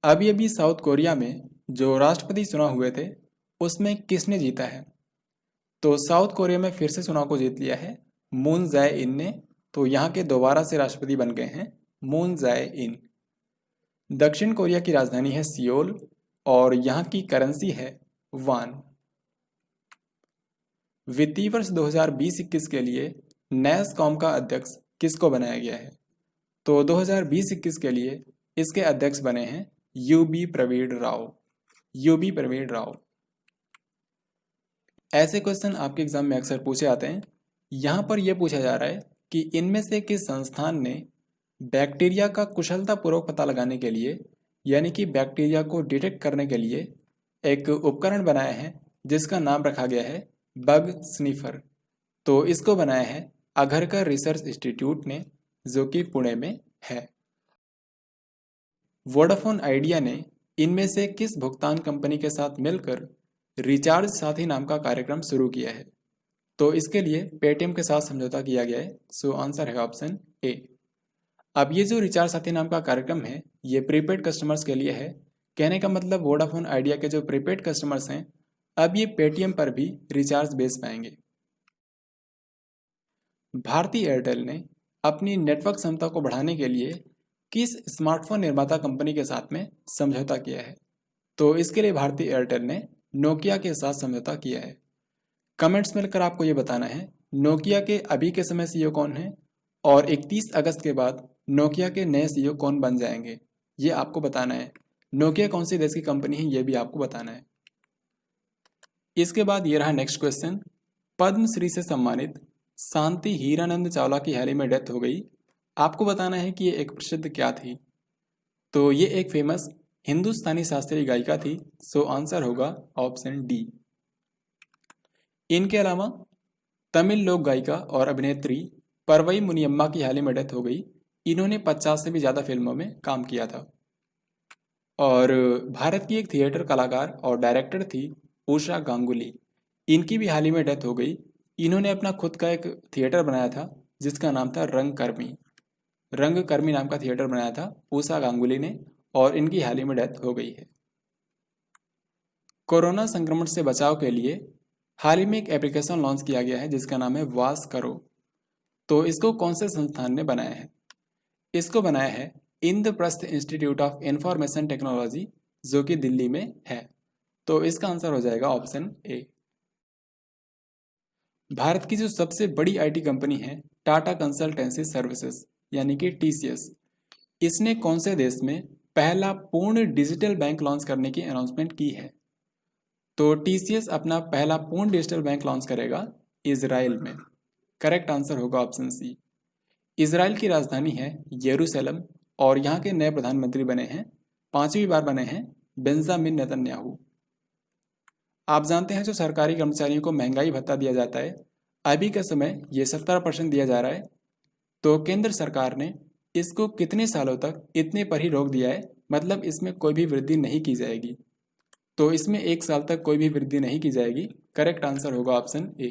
अभी अभी साउथ कोरिया में जो राष्ट्रपति चुनाव हुए थे, उसमें किसने जीता है। तो साउथ कोरिया में फिर से चुनाव को जीत लिया है मून जाए इन ने। तो यहाँ के दोबारा से राष्ट्रपति बन गए हैं मून जाए इन। दक्षिण कोरिया की राजधानी है सियोल और यहाँ की करेंसी है वान। वित्तीय वर्ष 2020-21 के लिए नैसकॉम का अध्यक्ष किसको बनाया गया है। तो 2020-21 के लिए इसके अध्यक्ष बने हैं यूबी प्रवीण राव। यूबी प्रवीण राव। ऐसे क्वेश्चन आपके एग्जाम में अक्सर पूछे जाते हैं। यहाँ पर यह पूछा जा रहा है कि इनमें से किस संस्थान ने बैक्टीरिया का कुशलतापूर्वक पता लगाने के लिए, यानी कि बैक्टीरिया को डिटेक्ट करने के लिए एक उपकरण बनाया है जिसका नाम रखा गया है बग स्निफर। तो इसको बनाया है अघरकर रिसर्च इंस्टीट्यूट ने, जो कि पुणे में है। वोडाफोन आइडिया ने इनमें से किस भुगतान कंपनी के साथ मिलकर रिचार्ज साथी नाम का कार्यक्रम शुरू किया है। तो इसके लिए पेटीएम के साथ समझौता किया गया है। सो आंसर है ऑप्शन ए। अब ये जो रिचार्ज साथी नाम का कार्यक्रम है, ये प्रीपेड कस्टमर्स के लिए है। कहने का मतलब वोडाफोन आइडिया के जो प्रीपेड कस्टमर्स हैं, अब ये पेटीएम पर भी रिचार्ज बेच पाएंगे। भारती एयरटेल ने अपनी नेटवर्क क्षमता को बढ़ाने के लिए किस स्मार्टफोन निर्माता कंपनी के साथ में समझौता किया है। तो इसके लिए भारती एयरटेल ने नोकिया के साथ समझौता किया है। कमेंट्स में लिखकर आपको ये बताना है नोकिया के अभी के समय सीईओ कौन है और 31 अगस्त के बाद नोकिया के नए सीईओ कौन बन जाएंगे, ये आपको बताना है। नोकिया कौन सी देश की कंपनी है, ये भी आपको बताना है। इसके बाद ये रहा नेक्स्ट क्वेश्चन। पद्मश्री से सम्मानित शांति हीरानंद चावला की हाल ही में डेथ हो गई। आपको बताना है कि ये एक प्रसिद्ध क्या थी। तो ये एक फेमस हिंदुस्तानी शास्त्रीय गायिका थी। सो आंसर होगा ऑप्शन डी। इनके अलावा तमिल लोक गायिका और अभिनेत्री परवई मुनियम्मा की हाल ही में डेथ हो गई। इन्होंने 50 से भी ज़्यादा फिल्मों में काम किया था। और भारत की एक थिएटर कलाकार और डायरेक्टर थी उषा गांगुली। इनकी भी हाल ही में डेथ हो गई। इन्होंने अपना खुद का एक थिएटर बनाया था जिसका नाम था रंगकर्मी। रंगकर्मी नाम का थिएटर बनाया था उषा गांगुली ने और इनकी हाल ही में डेथ हो गई है। कोरोना संक्रमण से बचाव के लिए हाल ही में एक एप्लीकेशन लॉन्च किया गया है जिसका नाम है वास करो। तो इसको कौन से संस्थान ने बनाया है? इसको बनाया है Indraprastha institute of information technology, जो कि दिल्ली में है। तो इसका आंसर हो जाएगा ऑप्शन ए। भारत की जो सबसे बड़ी आईटी कंपनी है टाटा कंसल्टेंसी सर्विसेज यानी कि टीसीएस, इसने कौन से देश में पहला पूर्ण डिजिटल बैंक लॉन्च करने की अनाउंसमेंट की है? तो टीसीएस अपना पहला पूर्ण डिजिटल बैंक लॉन्च करेगा इजराइल में। करेक्ट आंसर होगा ऑप्शन सी। इजराइल की राजधानी है यरूशलेम और यहाँ के नए प्रधानमंत्री बने हैं, 5वीं बार बने हैं, बेंजामिन नेतन्याहू। आप जानते हैं जो सरकारी कर्मचारियों को महंगाई भत्ता दिया जाता है, अभी के समय ये 17% दिया जा रहा है। तो केंद्र सरकार ने इसको कितने सालों तक इतने पर ही रोक दिया है, मतलब इसमें कोई भी वृद्धि नहीं की जाएगी। तो इसमें 1 साल तक कोई भी वृद्धि नहीं की जाएगी। करेक्ट आंसर होगा ऑप्शन ए।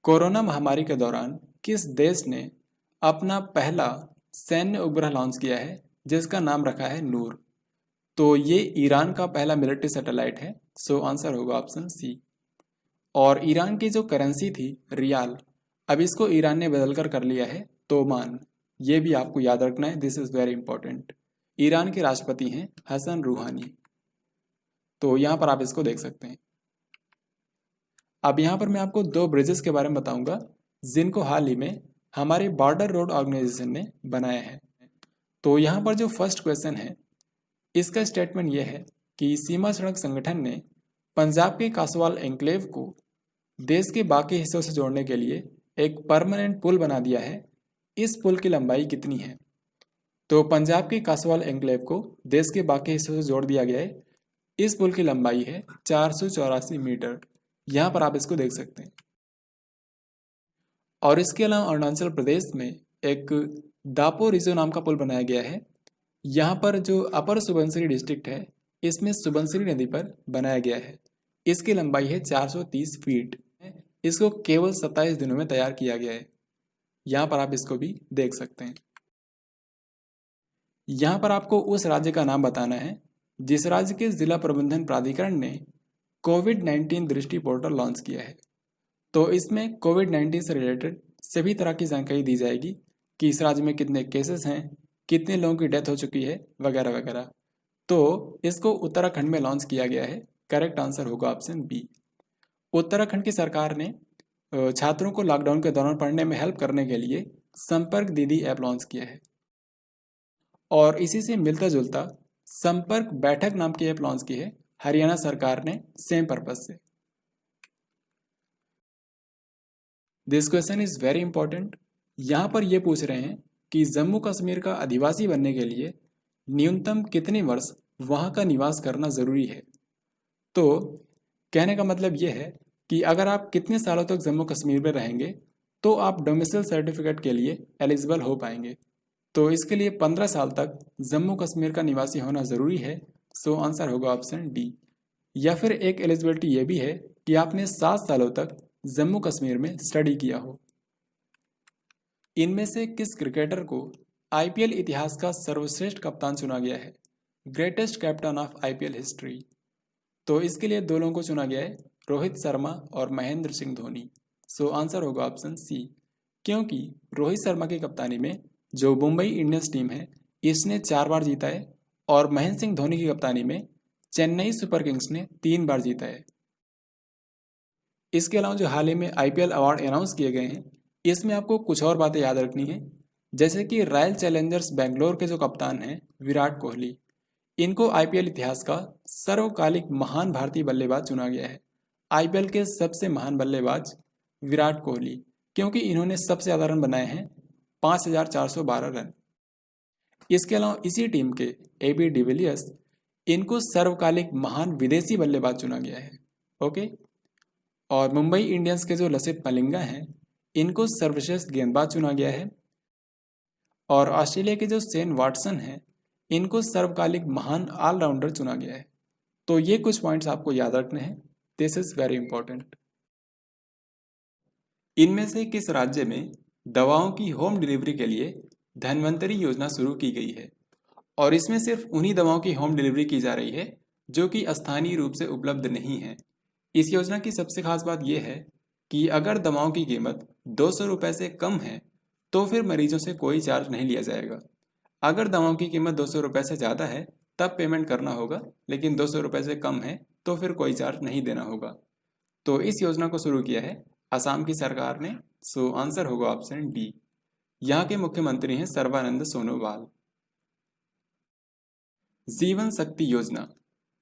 कोरोना महामारी के दौरान किस देश ने अपना पहला सैन्य उपग्रह लॉन्च किया है जिसका नाम रखा है नूर? तो ये ईरान का पहला मिलिट्री सैटेलाइट है। सो आंसर होगा ऑप्शन सी। और ईरान की जो करेंसी थी रियाल, अब इसको ईरान ने बदलकर कर लिया है तोमान। ये भी आपको याद रखना है, this is very important. Iran के राष्ट्रपति हैं हसन रूहानी। तो यहाँ पर आप इसको देख सकते हैं। अब यहाँ पर मैं आपको 2 ब्रिजेस के बारे में बताऊंगा जिनको हाल ही में हमारे बॉर्डर रोड ऑर्गेनाइजेशन ने बनाया है। तो यहाँ पर जो फर्स्ट क्वेश्चन है इसका स्टेटमेंट यह है कि सीमा सड़क संगठन ने पंजाब के कासवाल एन्क्लेव को देश के बाकी हिस्सों से जोड़ने के लिए एक परमानेंट पुल बना दिया है। इस पुल की लंबाई कितनी है? तो पंजाब के कासवाल एन्क्लेव को देश के बाकी हिस्सों से जोड़ दिया गया है। इस पुल की लंबाई है 484 मीटर। यहाँ पर आप इसको देख सकते हैं। और इसके अलावा अरुणाचल प्रदेश में एक दापो रिजो नाम का पुल बनाया गया है। यहाँ पर जो अपर सुबनसिरी डिस्ट्रिक्ट है इसमें सुबनसिरी नदी पर बनाया गया है। इसकी लंबाई है 430 फीट। इसको केवल 27 दिनों में तैयार किया गया है। यहाँ पर आप इसको भी देख सकते हैं। यहाँ पर आपको उस राज्य का नाम बताना है जिस राज्य के जिला प्रबंधन प्राधिकरण ने कोविड-19 दृष्टि पोर्टल लॉन्च किया है। तो इसमें कोविड-19 से रिलेटेड सभी तरह की जानकारी दी जाएगी कि इस राज्य में कितने केसेस हैं, कितने लोगों की डेथ हो चुकी है, वगैरह वगैरह। तो इसको उत्तराखंड में लॉन्च किया गया है। करेक्ट आंसर होगा ऑप्शन बी। उत्तराखंड की सरकार ने छात्रों को लॉकडाउन के दौरान पढ़ने में हेल्प करने के लिए संपर्क दीदी ऐप लॉन्च किया है। और इसी से मिलता जुलता संपर्क बैठक नाम की ऐप लॉन्च की है हरियाणा सरकार ने, सेम पर्पज से। This question is very important. यहां पर यह पूछ रहे हैं कि जम्मू कश्मीर का अधिवासी बनने के लिए न्यूनतम कितने वर्ष वहां का निवास करना जरूरी है। तो कहने का मतलब यह है कि अगर आप कितने सालों तक जम्मू कश्मीर में रहेंगे तो आप डोमिसाइल सर्टिफिकेट के लिए एलिजिबल हो पाएंगे। तो इसके लिए 15 साल तक जम्मू कश्मीर का निवासी होना जरूरी है। सो आंसर होगा ऑप्शन डी। या फिर एक एलिजिबिलिटी ये भी है कि आपने 7 सालों तक जम्मू कश्मीर में स्टडी किया हो। इनमें से किस क्रिकेटर को आईपीएल इतिहास का सर्वश्रेष्ठ कप्तान चुना गया है? Greatest captain of IPL history. तो इसके लिए 2 लोगों को चुना गया है, रोहित शर्मा और महेंद्र सिंह धोनी। सो आंसर होगा ऑप्शन सी, क्योंकि रोहित शर्मा की कप्तानी में जो मुंबई इंडियंस टीम है इसने 4 बार जीता है और महेंद्र सिंह धोनी की कप्तानी में चेन्नई सुपर किंग्स ने 3 बार जीता है। इसके अलावा जो हाल ही में आईपीएल अवार्ड अनाउंस किए गए हैं इसमें आपको कुछ और बातें याद रखनी है, जैसे कि रॉयल चैलेंजर्स बेंगलोर के जो कप्तान हैं विराट कोहली, इनको आईपीएल इतिहास का सर्वकालिक महान भारतीय बल्लेबाज चुना गया है। आईपीएल के सबसे महान बल्लेबाज विराट कोहली, क्योंकि इन्होंने सबसे ज़्यादा रन बनाए हैं 5412 रन। इसके अलावा इसी टीम के एबी डिविलियर्स, इनको सर्वकालिक महान विदेशी बल्लेबाज चुना गया है। ओके। और मुंबई इंडियंस के जो लसित मलिंगा हैं इनको सर्वश्रेष्ठ गेंदबाज चुना गया है। और ऑस्ट्रेलिया के जो शेन वाटसन हैं इनको सर्वकालिक महान ऑलराउंडर चुना गया है। तो ये कुछ पॉइंट्स आपको याद रखने हैं, दिस इज वेरी इंपॉर्टेंट। इनमें से किस राज्य में दवाओं की होम डिलीवरी के लिए धन्वंतरी योजना शुरू की गई है? और इसमें सिर्फ उन्हीं दवाओं की होम डिलीवरी की जा रही है जो कि स्थानीय रूप से उपलब्ध नहीं है। इस योजना की सबसे खास बात यह है कि अगर दवाओं की कीमत 200 रुपये से कम है तो फिर मरीजों से कोई चार्ज नहीं लिया जाएगा। अगर दवाओं की कीमत 200 रुपये से ज़्यादा है तब पेमेंट करना होगा, लेकिन 200 रुपये से कम है तो फिर कोई चार्ज नहीं देना होगा। तो इस योजना को शुरू किया है असम की सरकार ने। सो आंसर होगा ऑप्शन डी। यहाँ के मुख्यमंत्री हैं सर्बानंद सोनोवाल। जीवन शक्ति योजना,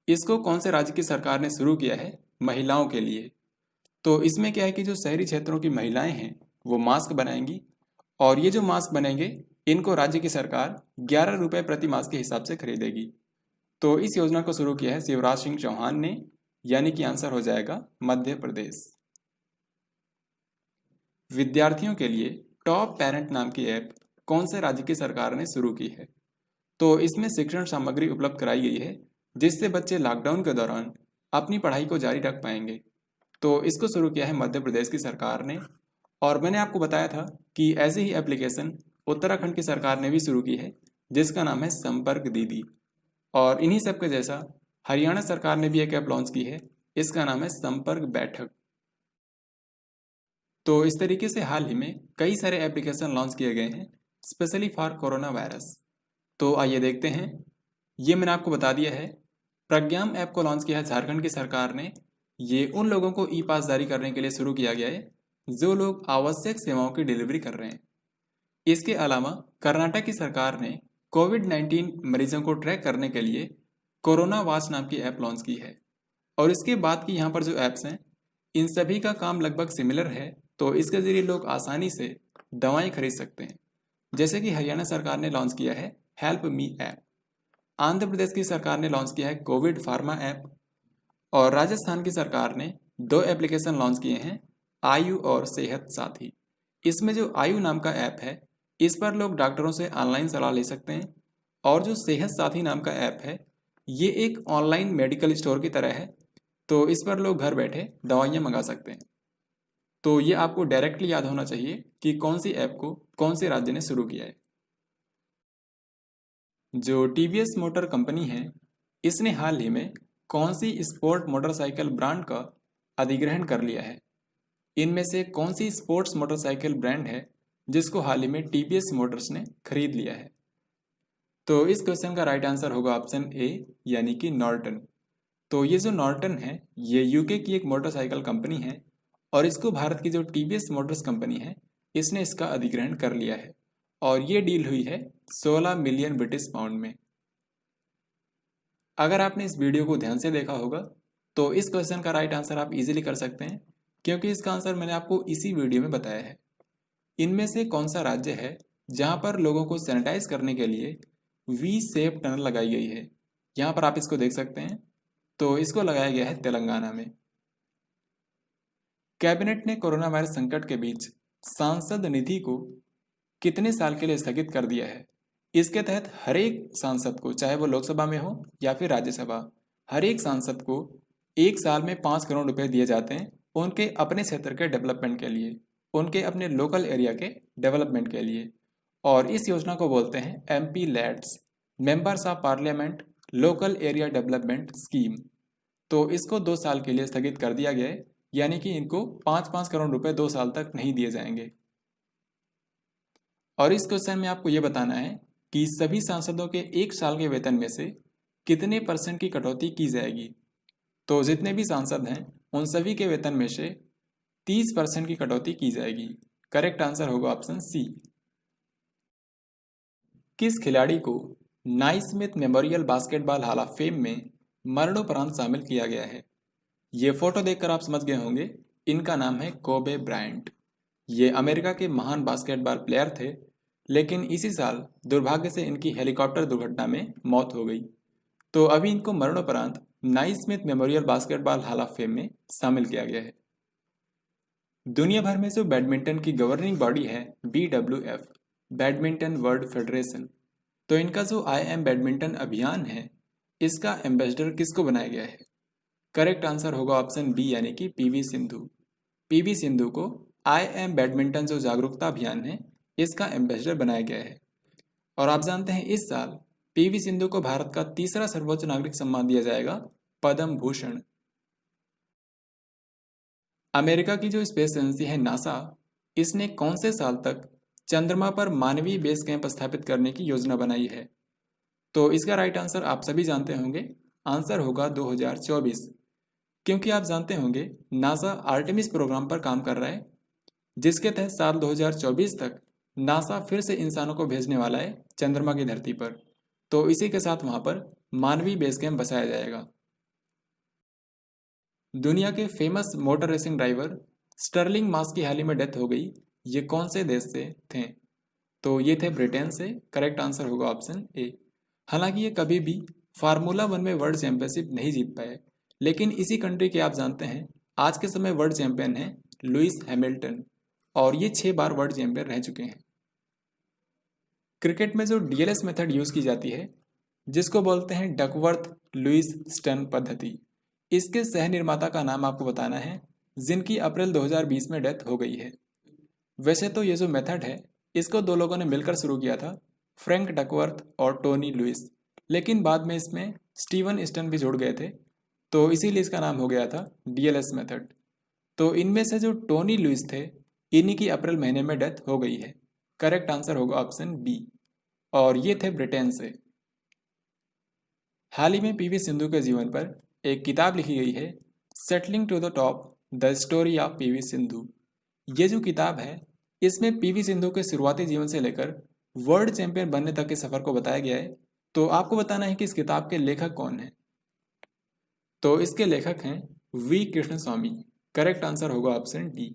इसको कौन से राज्य की सरकार ने शुरू किया है? महिलाओं के लिए। तो इसमें क्या है कि जो शहरी क्षेत्रों की महिलाएं हैं वो मास्क बनाएंगी, और ये जो मास्क बनेंगे इनको राज्य की सरकार 11 रुपये प्रति मास्क के हिसाब से खरीदेगी। तो इस योजना को शुरू किया है शिवराज सिंह चौहान ने, यानी कि आंसर हो जाएगा मध्य प्रदेश। विद्यार्थियों के लिए टॉप पेरेंट नाम की ऐप कौन से राज्य की सरकार ने शुरू की है? तो इसमें शिक्षण सामग्री उपलब्ध कराई गई है जिससे बच्चे लॉकडाउन के दौरान अपनी पढ़ाई को जारी रख पाएंगे। तो इसको शुरू किया है मध्य प्रदेश की सरकार ने। और मैंने आपको बताया था कि ऐसी ही एप्लीकेशन उत्तराखंड की सरकार ने भी शुरू की है जिसका नाम है संपर्क दीदी। और इन्हीं सब के जैसा हरियाणा सरकार ने भी एक ऐप लॉन्च की है, इसका नाम है संपर्क बैठक। तो इस तरीके से हाल ही में कई सारे एप्लीकेशन लॉन्च किए गए हैं स्पेशली फॉर कोरोना वायरस। तो आइए देखते हैं। ये मैंने आपको बता दिया है। प्रज्ञाम ऐप को लॉन्च किया है झारखंड की सरकार ने। ये उन लोगों को ई पास जारी करने के लिए शुरू किया गया है जो लोग आवश्यक सेवाओं की डिलीवरी कर रहे हैं। इसके अलावा कर्नाटक की सरकार ने कोविड-19 मरीजों को ट्रैक करने के लिए कोरोना वॉच नाम की ऐप लॉन्च की है। और इसके बाद की यहाँ पर जो ऐप्स हैं इन सभी का काम लगभग सिमिलर है। तो इसके जरिए लोग आसानी से दवाएं खरीद सकते हैं। जैसे कि हरियाणा सरकार ने लॉन्च किया है help me app, Andhra Pradesh की सरकार ने लॉन्च किया है कोविड फार्मा ऐप, और राजस्थान की सरकार ने 2 एप्लीकेशन लॉन्च किए हैं आयु और सेहत साथी। इसमें जो आयु नाम का ऐप है इस पर लोग डॉक्टरों से ऑनलाइन सलाह ले सकते हैं, और जो सेहत साथी नाम का ऐप है ये एक ऑनलाइन मेडिकल स्टोर की तरह है। तो इस पर लोग घर बैठे दवाइयाँ मंगा सकते हैं। तो ये आपको डायरेक्टली याद होना चाहिए कि कौन सी ऐप को कौन से राज्य ने शुरू किया है। जो टीवीएस मोटर कंपनी है इसने हाल ही में कौन सी स्पोर्ट मोटरसाइकिल ब्रांड का अधिग्रहण कर लिया है? इनमें से कौन सी स्पोर्ट्स मोटरसाइकिल ब्रांड है जिसको हाल ही में टीवीएस मोटर्स ने खरीद लिया है? तो इस क्वेश्चन का राइट आंसर होगा ऑप्शन ए, यानी कि नॉर्टन। तो ये जो नॉर्टन है ये यूके की एक मोटरसाइकिल कंपनी है, और इसको भारत की जो टीवीएस मोटर्स कंपनी है इसने इसका अधिग्रहण कर लिया है, और ये डील हुई है 16 मिलियन ब्रिटिश पाउंड में। अगर आपने इस वीडियो को ध्यान से देखा होगा तो इस क्वेश्चन का राइट आंसर आप इजीली कर सकते हैं, क्योंकि इसका आंसर मैंने आपको इसी वीडियो में बताया है। इनमें से कौन सा राज्य है जहां पर लोगों को सैनिटाइज करने के लिए वी शेप टनल लगाई गई है? यहाँ पर आप इसको देख सकते हैं। तो इसको लगाया गया है तेलंगाना में। कैबिनेट ने कोरोना वायरस संकट के बीच सांसद निधि को कितने साल के लिए स्थगित कर दिया है? इसके तहत हर एक सांसद को, चाहे वो लोकसभा में हो या फिर राज्यसभा, हर एक सांसद को 1 साल में 5 करोड़ रुपए दिए जाते हैं उनके अपने क्षेत्र के डेवलपमेंट के लिए, उनके अपने लोकल एरिया के डेवलपमेंट के लिए। और इस योजना को बोलते हैं MP lads, members of parliament local area development scheme. तो इसको 2 साल के लिए स्थगित कर दिया गया है, यानी कि इनको 5-5 करोड़ रुपए 2 साल तक नहीं दिए जाएंगे। और इस क्वेश्चन में आपको ये बताना है कि सभी सांसदों के 1 साल के वेतन में से कितने % की कटौती की जाएगी? तो जितने भी सांसद हैं उन सभी के वेतन में से 30% की कटौती की जाएगी। करेक्ट आंसर होगा ऑप्शन सी। किस खिलाड़ी को Naismith memorial basketball hall of fame में मरणोपरांत शामिल किया गया है? ये फोटो देखकर आप समझ गए होंगे, इनका नाम है कोबे ब्रायंट। ये अमेरिका के महान बास्केटबॉल प्लेयर थे, लेकिन इसी साल दुर्भाग्य से इनकी हेलीकॉप्टर दुर्घटना में मौत हो गई। तो अभी इनको मरणोपरांत Naismith memorial basketball hall of fame में शामिल किया गया है। दुनिया भर में जो बैडमिंटन की गवर्निंग बॉडी है BWF, बैडमिंटन वर्ल्ड फेडरेशन, तो इनका जो आई एम बैडमिंटन अभियान है इसका एम्बेसडर किसको बनाया गया है? करेक्ट आंसर होगा ऑप्शन बी, यानी कि PV सिंधु। PV सिंधु को आई एम बैडमिंटन जो जागरूकता अभियान है इसका एम्बेसडर बनाया गया है। और आप जानते हैं इस साल PV सिंधु को भारत का तीसरा सर्वोच्च नागरिक सम्मान दिया जाएगा, पद्म भूषण। अमेरिका की जो स्पेस एजेंसी है नासा, इसने कौन से साल तक चंद्रमा पर मानवीय बेस कैंप स्थापित करने की योजना बनाई है? तो इसका राइट आंसर आप सभी जानते होंगे, आंसर होगा 2024। क्योंकि आप जानते होंगे नासा आर्टेमिस प्रोग्राम पर काम कर रहा है, जिसके तहत साल 2024 तक नासा फिर से इंसानों को भेजने वाला है चंद्रमा की धरती पर। तो इसी के साथ वहां पर मानवीय बेस कैंप बसाया जाएगा। दुनिया के famous motor racing driver Stirling Moss की हाल ही में डेथ हो गई। ये कौन से देश से थे? तो ये थे ब्रिटेन से। करेक्ट आंसर होगा ऑप्शन ए। हालांकि ये कभी भी फार्मूला 1 में वर्ल्ड चैंपियनशिप नहीं जीत पाए, लेकिन इसी कंट्री के आप जानते हैं आज के समय वर्ल्ड चैंपियन है लुइस हैमिल्टन, और ये 6 बार वर्ल्ड चैंपियन रह चुके हैं। क्रिकेट में जो डीएलएस मेथड यूज की जाती है, जिसको बोलते हैं डकवर्थ लुइस स्टन पद्धति, इसके सह निर्माता का नाम आपको बताना है, जिनकी अप्रैल 2020 में डेथ हो गई है। वैसे तो ये जो मेथड है इसको 2 लोगों ने मिलकर शुरू किया था, फ्रैंक डकवर्थ और टोनी लुइस, लेकिन बाद में इसमें स्टीवन स्टन भी जुड़ गए थे, तो इसीलिए इसका नाम हो गया था डीएलएस मेथड। तो इनमें से जो टोनी लुइस थे, इन्हीं की अप्रैल महीने में डेथ हो गई है। करेक्ट आंसर होगा ऑप्शन बी, और ये थे ब्रिटेन से। हाल ही में पीवी सिंधु के जीवन पर एक किताब लिखी गई है, settling to the top the story of PV Sindhu. ये जो किताब है इसमें पीवी सिंधु के शुरुआती जीवन से लेकर वर्ल्ड चैंपियन बनने तक के सफर को बताया गया है। तो आपको बताना है कि इस किताब के लेखक कौन हैं। तो इसके लेखक हैं V Krishnaswamy. Correct answer होगा ऑप्शन डी।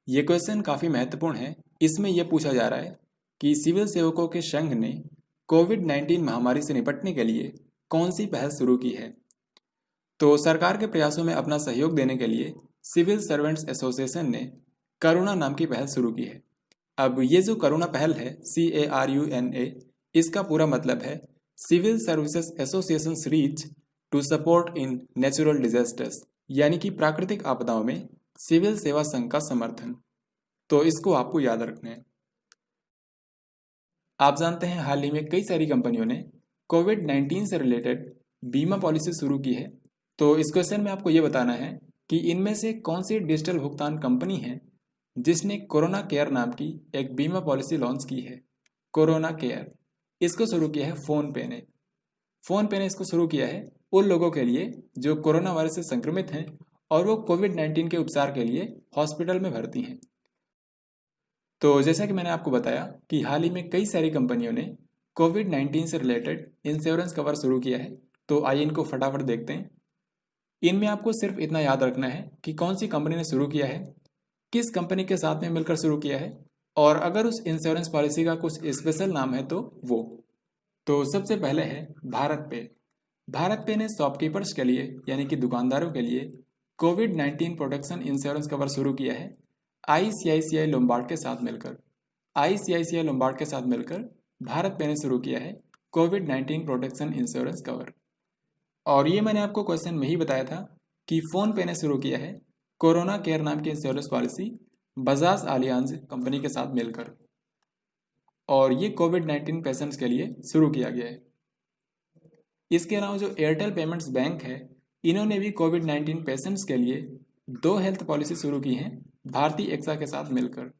ये क्वेश्चन काफी महत्वपूर्ण है। इसमें यह पूछा जा रहा है कि सिविल सेवकों के संघ ने कोविड-19 महामारी से निपटने के लिए कौन सी पहल शुरू की है? तो सरकार के प्रयासों में अपना सहयोग देने के लिए सिविल सर्वेंट्स एसोसिएशन ने करुणा नाम की पहल शुरू की है। अब ये जो करुणा पहल है CARUNA, इसका पूरा मतलब है civil services association reach to support in natural disasters, यानी कि प्राकृतिक आपदाओं में सिविल सेवा संघ का समर्थन। तो इसको आपको याद रखना है। आप जानते हैं हाल ही में कई सारी कंपनियों ने कोविड-19 से रिलेटेड बीमा पॉलिसी शुरू की है। तो इस क्वेश्चन में आपको ये बताना है कि इनमें से कौन सी डिजिटल भुगतान कंपनी है जिसने कोरोना केयर नाम की एक बीमा पॉलिसी लॉन्च की है। कोरोना केयर, इसको शुरू किया है फोन पे ने। फोन पे ने इसको शुरू किया है उन लोगों के लिए जो कोरोना वायरस से संक्रमित हैं और वो कोविड-19 के उपचार के लिए हॉस्पिटल में भर्ती हैं। तो जैसा कि मैंने आपको बताया कि हाल ही में कई सारी कंपनियों ने कोविड-19 से रिलेटेड इंश्योरेंस कवर शुरू किया है। तो आइए इनको फटाफट देखते हैं। इनमें आपको सिर्फ इतना याद रखना है कि कौन सी कंपनी ने शुरू किया है, किस कंपनी के साथ में मिलकर शुरू किया है, और अगर उस इंश्योरेंस पॉलिसी का कुछ स्पेशल नाम है तो वो। तो सबसे पहले है भारत पे। भारत पे ने शॉपकीपर्स के लिए यानी कि दुकानदारों के लिए कोविड-19 प्रोटेक्शन इंश्योरेंस कवर शुरू किया है आईसीआईसीआई लोम्बार्ड के साथ मिलकर। आईसीआईसीआई लोम्बार्ड के साथ मिलकर भारत पे ने शुरू किया है कोविड-19 प्रोटेक्शन इंश्योरेंस कवर। और ये मैंने आपको क्वेश्चन में ही बताया था कि फोन पे ने शुरू किया है कोरोना केयर नाम की insurance policy Bajaj Allianz company के साथ मिलकर, और ये कोविड-19 पेशेंट्स के लिए शुरू किया गया है। इसके अलावा जो एयरटेल पेमेंट्स बैंक है, इन्होंने भी कोविड-19 पेशेंट्स के लिए 2 हेल्थ पॉलिसी शुरू की हैं भारतीय एक्सा के साथ मिलकर।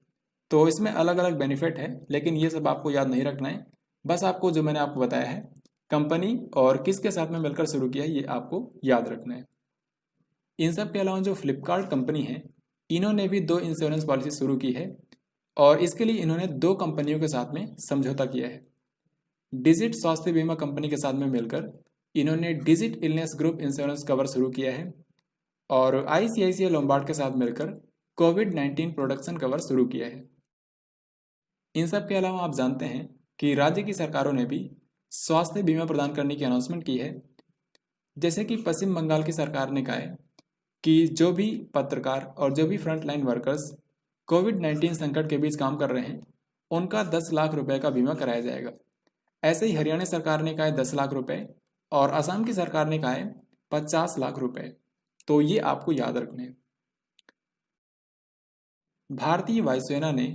तो इसमें अलग अलग बेनिफिट है, लेकिन ये सब आपको याद नहीं रखना है। बस आपको जो मैंने आपको बताया है कंपनी और किसके साथ में मिलकर शुरू किया है, ये आपको याद रखना है। इन सब के अलावा जो फ्लिपकार्ट कंपनी है, इन्होंने भी 2 इंश्योरेंस पॉलिसी शुरू की है, और इसके लिए इन्होंने 2 कंपनियों के साथ में समझौता किया है। डिजिट स्वास्थ्य बीमा कंपनी के साथ में मिलकर इन्होंने digit illness group insurance cover शुरू किया है, और आईसीआईसीआई लोम्बार्ड के साथ मिलकर कोविड-19 प्रोटेक्शन कवर शुरू किया है। इन सब के अलावा आप जानते हैं कि राज्य की सरकारों ने भी स्वास्थ्य बीमा प्रदान करने की अनाउंसमेंट की है। जैसे कि पश्चिम बंगाल की सरकार ने कहा है कि जो भी पत्रकार और जो भी फ्रंटलाइन वर्कर्स कोविड-19 संकट के बीच काम कर रहे हैं, उनका 10 लाख रुपए का बीमा कराया जाएगा। ऐसे ही हरियाणा सरकार ने कहा है 10 लाख रुपए, और असम की सरकार ने कहा है 50 लाख रुपए। तो ये आपको याद रखने हैं। भारतीय वायुसेना ने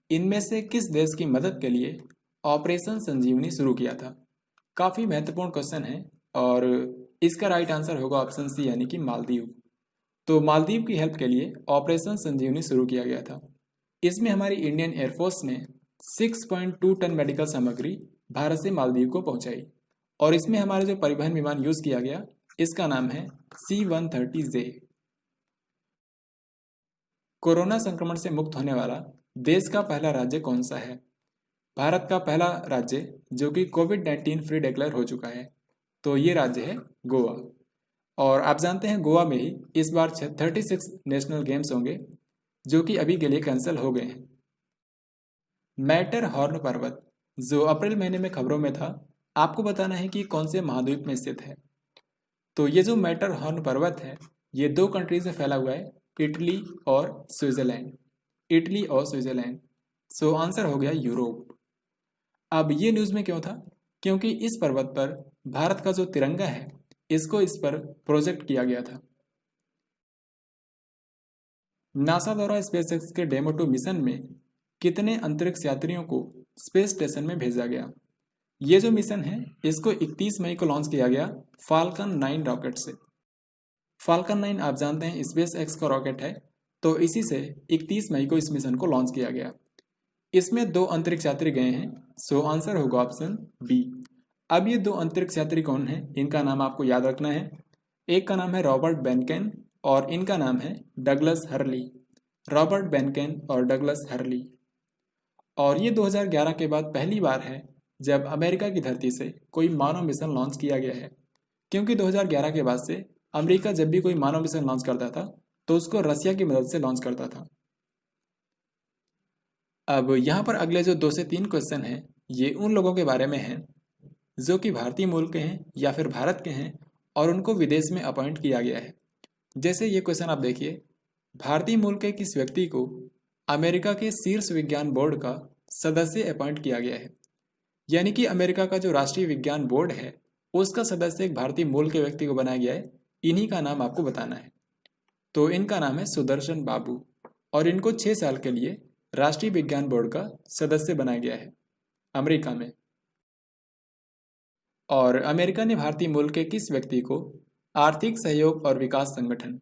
इनमें से किस देश की मदद के लिए ऑपरेशन संजीवनी शुरू किया था? काफी महत्वपूर्ण क्वेश्चन है, और इसका राइट आंसर होगा ऑप्शन सी यानी कि मालदीव। तो मालदीव की हेल्प के लिए ऑपरेशन संजीवनी शुरू किया गया था। इसमें हमारी इंडियन एयरफोर्स ने 6.2 टन मेडिकल सामग्री भारत से मालदीव को पहुंचाई और इसमें हमारा जो परिवहन विमान यूज किया गया इसका नाम है C-130J। कोरोना संक्रमण से मुक्त होने वाला देश का पहला राज्य कौन सा है? भारत का पहला राज्य जो कि कोविड-19 फ्री डिक्लेयर हो चुका है, तो ये राज्य है गोवा। और आप जानते हैं गोवा में ही इस बार 36 नेशनल गेम्स होंगे जो कि अभी के लिए कैंसिल हो गए हैं। मैटर हॉर्न पर्वत जो अप्रैल महीने में खबरों में था, आपको बताना है कि कौन से महाद्वीप में स्थित है। तो ये जो मैटर हॉर्न पर्वत है ये 2 कंट्रीज में फैला हुआ है, इटली और स्विट्जरलैंड। इटली और स्विट्जरलैंड। सो आंसर हो गया यूरोप। अब ये न्यूज़ में क्यों था? क्योंकि इस पर्वत पर भारत का जो तिरंगा है इसको इस पर प्रोजेक्ट किया गया था। नासा द्वारा स्पेसएक्स के डेमो 2 मिशन में कितने अंतरिक्ष यात्रियों को स्पेस स्टेशन में भेजा गया? ये जो मिशन है इसको 31 मई को लॉन्च किया गया फाल्कन 9 रॉकेट से। फाल्कन 9 आप जानते हैं स्पेस एक्स का रॉकेट है, तो इसी से 31 मई को इस मिशन को लॉन्च किया गया। इसमें 2 अंतरिक्ष यात्री गए हैं, सो आंसर होगा ऑप्शन बी। अब ये 2 अंतरिक्ष यात्री कौन हैं? इनका नाम आपको याद रखना है। एक का नाम है रॉबर्ट बेनकेन और इनका नाम है डगलस हर्ली। रॉबर्ट बेनकेन और डगलस हर्ली। और ये 2011 के बाद पहली बार है जब अमेरिका की धरती से कोई मानव मिशन लॉन्च किया गया है, क्योंकि 2011 के बाद से अमेरिका जब भी कोई मानव मिशन लॉन्च करता था तो उसको रसिया की मदद से लॉन्च करता था। अब यहाँ पर अगले जो 2 से 3 क्वेश्चन हैं ये उन लोगों के बारे में हैं जो कि भारतीय मूल के हैं या फिर भारत के हैं और उनको विदेश में अपॉइंट किया गया है। जैसे ये क्वेश्चन आप देखिए, भारतीय मूल के किस व्यक्ति को अमेरिका के शीर्ष विज्ञान बोर्ड का सदस्य अपॉइंट किया गया है? यानी कि अमेरिका का जो राष्ट्रीय विज्ञान बोर्ड है उसका सदस्य एक भारतीय मूल के व्यक्ति को बनाया गया है। इन्हीं का नाम आपको बताना है। तो इनका नाम है सुदर्शन बाबू और इनको 6 साल के लिए राष्ट्रीय विज्ञान बोर्ड का सदस्य बनाया गया है अमेरिका में। और अमेरिका ने भारतीय मूल के किस व्यक्ति को आर्थिक सहयोग और विकास संगठन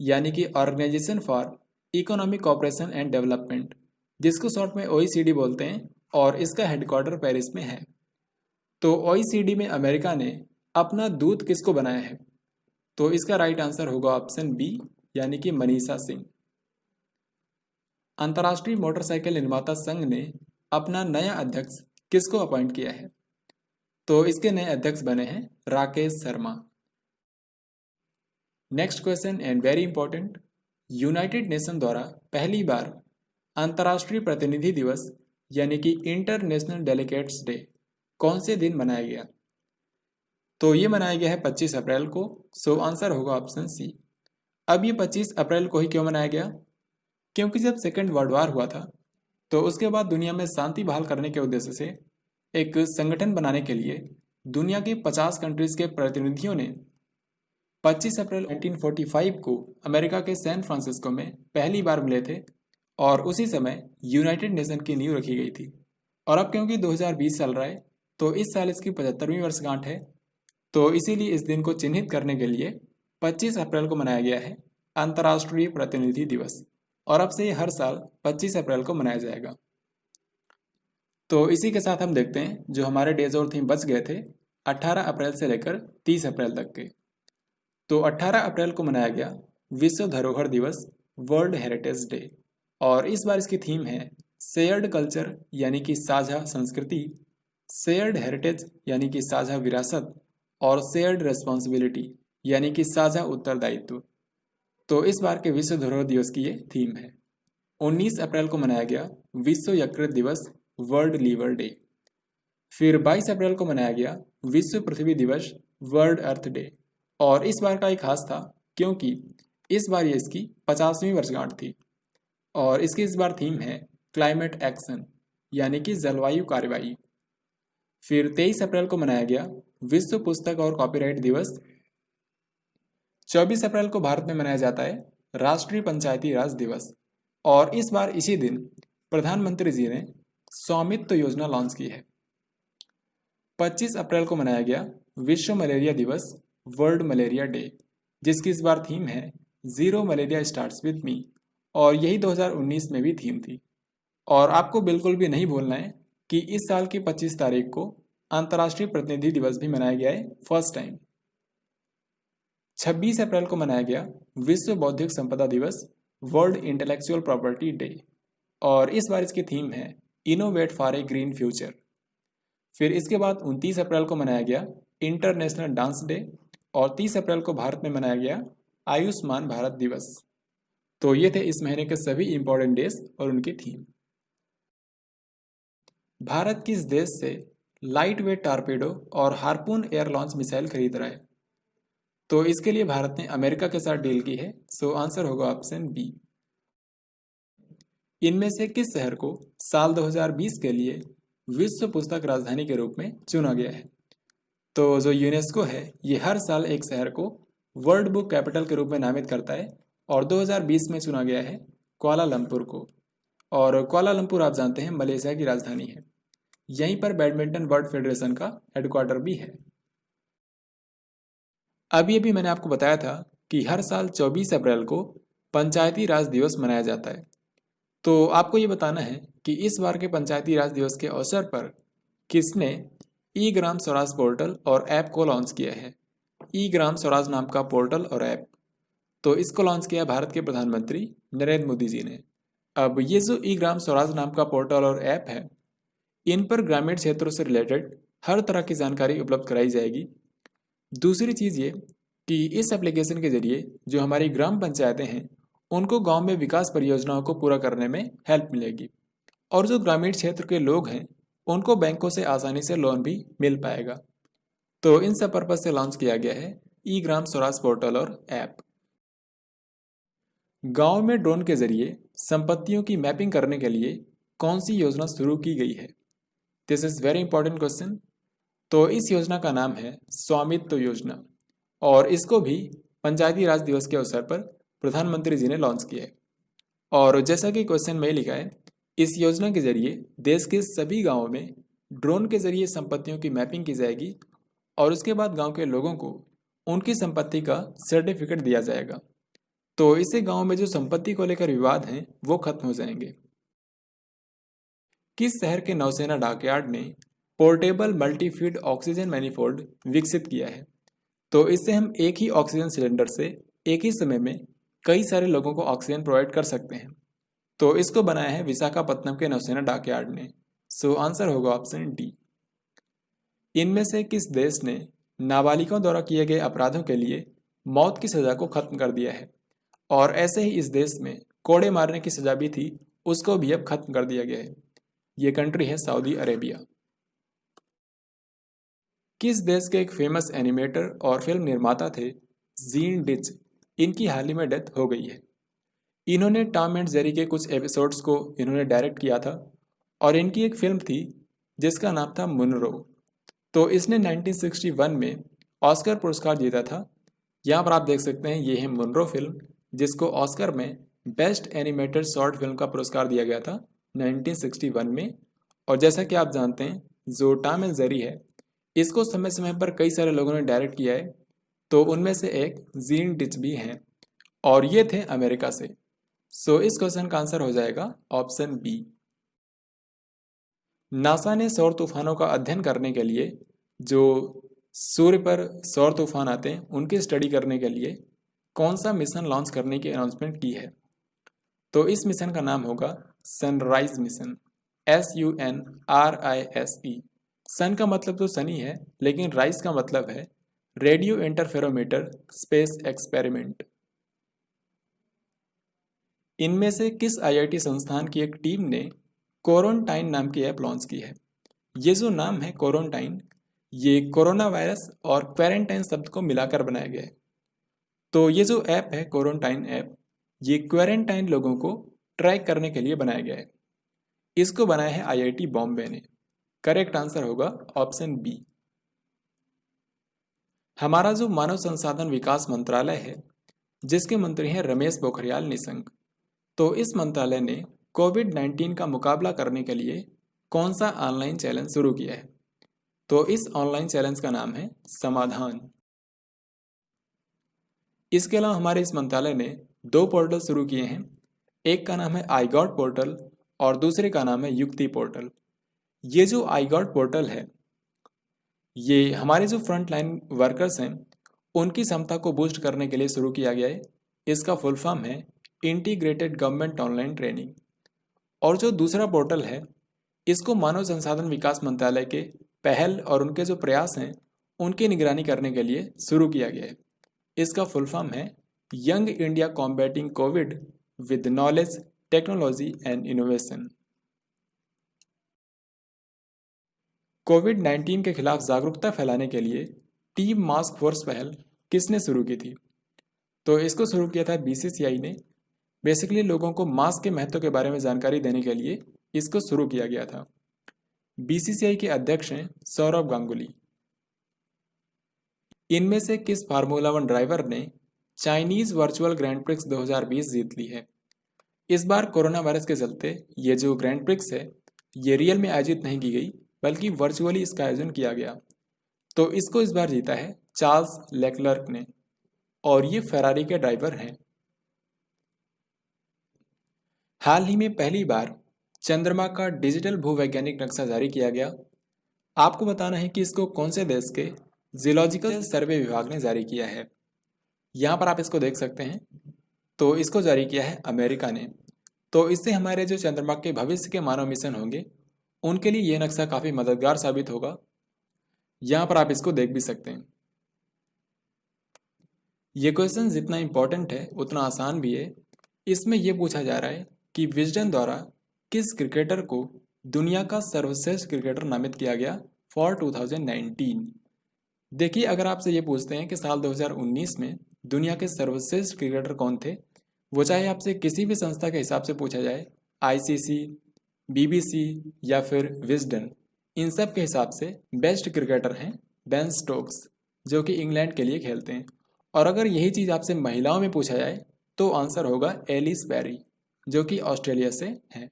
यानी कि organisation for economic cooperation and development, जिसको शॉर्ट में OECD बोलते हैं, और इसका हेडक्वार्टर पेरिस में है। तो OECD में अमेरिका ने अपना दूत किसको बनाया है? तो इसका राइट आंसर होगा ऑप्शन बी यानी कि मनीषा सिंह। अंतर्राष्ट्रीय मोटरसाइकिल निर्माता संघ ने अपना नया अध्यक्ष किसको अपॉइंट किया है? तो इसके नए अध्यक्ष बने हैं Rakesh Sharma. Next question and very important, United nation द्वारा पहली बार अंतर्राष्ट्रीय प्रतिनिधि दिवस यानी कि इंटरनेशनल डेलीगेट्स डे कौन से दिन मनाया गया? तो ये मनाया गया है 25 अप्रैल को। सो आंसर होगा ऑप्शन सी। अब ये 25 अप्रैल को ही क्यों मनाया गया? क्योंकि जब सेकेंड वर्ल्ड वॉर हुआ था तो उसके बाद दुनिया में शांति बहाल करने के उद्देश्य से एक संगठन बनाने के लिए दुनिया के 50 कंट्रीज के प्रतिनिधियों ने 25 अप्रैल 1945 को अमेरिका के सैन फ्रांसिस्को में पहली बार मिले थे और उसी समय यूनाइटेड नेशन की नींव रखी गई थी। और अब क्योंकि 2020 चल रहा है तो इस साल इसकी 75वीं वर्षगांठ है, तो इसीलिए इस दिन को चिन्हित करने के लिए 25 अप्रैल को मनाया गया है अंतर्राष्ट्रीय प्रतिनिधि दिवस। और अब से ये हर साल 25 अप्रैल को मनाया जाएगा। तो इसी के साथ हम देखते हैं जो हमारे डेज और थीम बच गए थे 18 अप्रैल से लेकर 30 अप्रैल तक के। तो 18 अप्रैल को मनाया गया विश्व धरोहर दिवस, वर्ल्ड हेरिटेज डे, और इस बार इसकी थीम है शेयर्ड कल्चर यानी कि साझा संस्कृति, शेयर्ड हेरिटेज यानी कि साझा विरासत, और शेयर्ड रेस्पॉन्सिबिलिटी यानी कि साझा उत्तरदायित्व। तो इस बार के विश्व धरोहर दिवस की ये थीम है। 19 अप्रैल को मनाया गया विश्व यकृत दिवस, वर्ल्ड लीवर डे। फिर 22 अप्रैल को मनाया गया विश्व पृथ्वी दिवस, वर्ल्ड अर्थ डे। और इस बार का एक खास था क्योंकि इस बार ये इसकी 50वीं वर्षगांठ थी और इसकी इस बार थीम है क्लाइमेट एक्शन यानी कि जलवायु कार्रवाई। फिर 23 अप्रैल को मनाया गया विश्व पुस्तक और कॉपीराइट दिवस। 24 अप्रैल को भारत में मनाया जाता है राष्ट्रीय पंचायती राज दिवस और इस बार इसी दिन प्रधानमंत्री जी ने स्वामित्व योजना लॉन्च की है। 25 अप्रैल को मनाया गया विश्व मलेरिया दिवस, वर्ल्ड मलेरिया डे, जिसकी इस बार थीम है zero malaria starts with me, और यही 2019 में भी थीम थी। और आपको बिल्कुल भी नहीं भूलना है कि इस साल की 25 तारीख को अंतर्राष्ट्रीय प्रतिनिधि दिवस भी मनाया गया है फर्स्ट टाइम। 26 अप्रैल को मनाया गया विश्व बौद्धिक संपदा दिवस, वर्ल्ड इंटेलेक्चुअल प्रॉपर्टी डे, और इस बार इसकी थीम है innovate for a green future. फिर इसके बाद 29 अप्रैल को मनाया गया इंटरनेशनल डांस डे, और 30 अप्रैल को भारत में मनाया गया आयुष्मान भारत दिवस। तो ये थे इस महीने के सभी इंपॉर्टेंट डेज और उनकी थीम। भारत किस देश से लाइट वेट टारपेडो और हार्पून एयर लॉन्च मिसाइल खरीद रहा है? तो इसके लिए भारत ने अमेरिका के साथ डील की है, सो आंसर होगा ऑप्शन बी। इनमें से किस शहर को साल 2020 के लिए विश्व पुस्तक राजधानी के रूप में चुना गया है? तो जो यूनेस्को है ये हर साल एक शहर को वर्ल्ड बुक कैपिटल के रूप में नामित करता है, और 2020 में चुना गया है कुआलालंपुर को। और कुआलालंपुर आप जानते हैं मलेशिया की राजधानी है। यहीं पर बैडमिंटन वर्ल्ड फेडरेशन का हेडक्वार्टर भी है। अभी अभी मैंने आपको बताया था कि हर साल 24 अप्रैल को पंचायती राज दिवस मनाया जाता है। तो आपको ये बताना है कि इस बार के पंचायती राज दिवस के अवसर पर किसने ई ग्राम स्वराज पोर्टल और ऐप को लॉन्च किया है? ई ग्राम स्वराज नाम का पोर्टल और ऐप, तो इसको लॉन्च किया भारत के प्रधानमंत्री नरेंद्र मोदी जी ने। अब ये जो ई ग्राम स्वराज नाम का पोर्टल और ऐप है, इन पर ग्रामीण क्षेत्रों से रिलेटेड हर तरह की जानकारी उपलब्ध कराई जाएगी। दूसरी चीज़ ये कि इस एप्लीकेशन के जरिए जो हमारी ग्राम पंचायतें हैं उनको गांव में विकास परियोजनाओं को पूरा करने में हेल्प मिलेगी, और जो ग्रामीण क्षेत्र के लोग हैं उनको बैंकों से आसानी से लोन भी मिल पाएगा। तो इन सब पर्पज से लॉन्च किया गया है ई ग्राम स्वराज पोर्टल और ऐप। गांव में ड्रोन के जरिए संपत्तियों की मैपिंग करने के लिए कौन सी योजना शुरू की गई है? This is very important question. तो इस योजना का नाम है स्वामित्व योजना, और इसको भी पंचायती राज दिवस के अवसर पर प्रधानमंत्री जी ने लॉन्च किया है। और जैसा कि क्वेश्चन में लिखा है, इस योजना के जरिए देश के सभी गांवों में ड्रोन के जरिए संपत्तियों की मैपिंग की जाएगी, और उसके बाद गांव के लोगों को उनकी संपत्ति का सर्टिफिकेट दिया जाएगा। तो इससे गांव में जो संपत्ति को लेकर विवाद हैं वो खत्म हो जाएंगे। किस शहर के नौसेना डॉकयार्ड ने पोर्टेबल मल्टीफीड ऑक्सीजन मैनिफोल्ड विकसित किया है? तो इससे हम एक ही ऑक्सीजन सिलेंडर से एक ही समय में कई सारे लोगों को ऑक्सीजन प्रोवाइड कर सकते हैं। तो इसको बनाया है विशाखापत्तनम के नौसेना डॉकयार्ड ने। सो आंसर होगा ऑप्शन डी। इनमें से किस देश ने नाबालिगों द्वारा किए गए अपराधों के लिए मौत की सजा को खत्म कर दिया है? और ऐसे ही इस देश में कोड़े मारने की सजा भी थी, उसको भी अब खत्म कर दिया गया है। ये कंट्री है सऊदी अरेबिया। किस देश के एक फेमस एनिमेटर और फिल्म निर्माता थे जीन डिच, इनकी हाल ही में डेथ हो गई है। इन्होंने टॉम एंड जेरी के कुछ एपिसोड्स को इन्होंने डायरेक्ट किया था, और इनकी एक फिल्म थी जिसका नाम था मुनरो। तो इसने 1961 में ऑस्कर पुरस्कार जीता था। यहाँ पर आप देख सकते हैं ये है मुनरो फिल्म, जिसको ऑस्कर में बेस्ट एनिमेटेड शॉर्ट फिल्म का पुरस्कार दिया गया था 1961 में। और जैसा कि आप जानते हैं जो टॉम एंड जेरी है इसको समय समय पर कई सारे लोगों ने डायरेक्ट किया है, तो उनमें से एक जीन डिच भी हैं, और ये थे अमेरिका से। सो इस क्वेश्चन का आंसर हो जाएगा ऑप्शन बी। नासा ने सौर तूफानों का अध्ययन करने के लिए, जो सूर्य पर सौर तूफान आते हैं उनकी स्टडी करने के लिए कौन सा मिशन लॉन्च करने की अनाउंसमेंट की है? तो इस मिशन का नाम होगा सनराइज मिशन, SUNRISE। सन का मतलब तो सनी है, लेकिन राइज का मतलब है रेडियो इंटरफेरोमीटर स्पेस एक्सपेरिमेंट। इनमें से किस IIT संस्थान की एक टीम ने कोरोनटाइन नाम की ऐप लॉन्च की है? ये जो नाम है कोरोनटाइन, ये कोरोना वायरस और क्वारंटाइन शब्द को मिलाकर बनाया गया है। तो ये जो ऐप है कोरोनटाइन ऐप, ये क्वारंटाइन लोगों को ट्रैक करने के लिए बनाया गया है। इसको बनाया है IIT बॉम्बे ने। करेक्ट आंसर होगा ऑप्शन बी। हमारा जो मानव संसाधन विकास मंत्रालय है, जिसके मंत्री हैं रमेश पोखरियाल निशंक, तो इस मंत्रालय ने कोविड-19 का मुकाबला करने के लिए कौन सा ऑनलाइन चैलेंज शुरू किया है? तो इस ऑनलाइन चैलेंज का नाम है समाधान। इसके अलावा हमारे इस मंत्रालय ने 2 पोर्टल शुरू किए हैं। एक का नाम है iGOT पोर्टल और दूसरे का नाम है युक्ति पोर्टल। ये जो iGOT पोर्टल है, ये हमारे जो फ्रंट लाइन वर्कर्स हैं उनकी क्षमता को बूस्ट करने के लिए शुरू किया गया है। इसका फुल फॉर्म है इंटीग्रेटेड गवर्नमेंट ऑनलाइन ट्रेनिंग। और जो दूसरा पोर्टल है, इसको मानव संसाधन विकास मंत्रालय के पहल और उनके जो प्रयास हैं उनकी निगरानी करने के लिए शुरू किया गया है। इसका फुल फॉर्म है young India combating covid with knowledge, technology and innovation. कोविड-19 के खिलाफ जागरूकता फैलाने के लिए टीम मास्क फोर्स पहल किसने शुरू की थी? तो इसको शुरू किया था बीसीसीआई ने। बेसिकली लोगों को मास्क के महत्व के बारे में जानकारी देने के लिए इसको शुरू किया गया था। बीसीसीआई के अध्यक्ष हैं सौरव गांगुली। इनमें से किस फार्मूला 1 ड्राइवर ने चाइनीज वर्चुअल ग्रैंड प्रिक्स 2020 जीत ली है? इस बार कोरोना वायरस के चलते ये जो ग्रैंड प्रिक्स है ये रियल में आयोजित नहीं की गई, बल्कि वर्चुअली इसका आयोजन किया गया। तो इसको इस बार जीता है चार्ल्स लेक्लर्क ने और ये फेरारी के ड्राइवर हैं। हाल ही में पहली बार चंद्रमा का डिजिटल भूवैज्ञानिक नक्शा जारी किया गया। आपको बताना है कि इसको कौन से देश के जियोलॉजिकल सर्वे विभाग ने जारी किया है। यहाँ पर आप इसको देख सकते हैं। तो इसको जारी किया है अमेरिका ने। तो इससे हमारे जो चंद्रमा के भविष्य के मानव मिशन होंगे उनके लिए यह नक्शा काफ़ी मददगार साबित होगा। यहाँ पर आप इसको देख भी सकते हैं। ये क्वेश्चन जितना इम्पोर्टेंट है उतना आसान भी है। इसमें यह पूछा जा रहा है कि विजडन द्वारा किस क्रिकेटर को दुनिया का सर्वश्रेष्ठ क्रिकेटर नामित किया गया फॉर 2019। देखिए, अगर आपसे ये पूछते हैं कि साल 2019 में दुनिया के सर्वश्रेष्ठ क्रिकेटर कौन थे, वो चाहे आपसे किसी भी संस्था के हिसाब से पूछा जाए, आईसीसी, बीबीसी या फिर विजडन, इन सब के हिसाब से बेस्ट क्रिकेटर हैं बेन स्टोक्स, जो कि इंग्लैंड के लिए खेलते हैं। और अगर यही चीज़ आपसे महिलाओं में पूछा जाए तो आंसर होगा एलिस बैरी, जो कि ऑस्ट्रेलिया से हैं।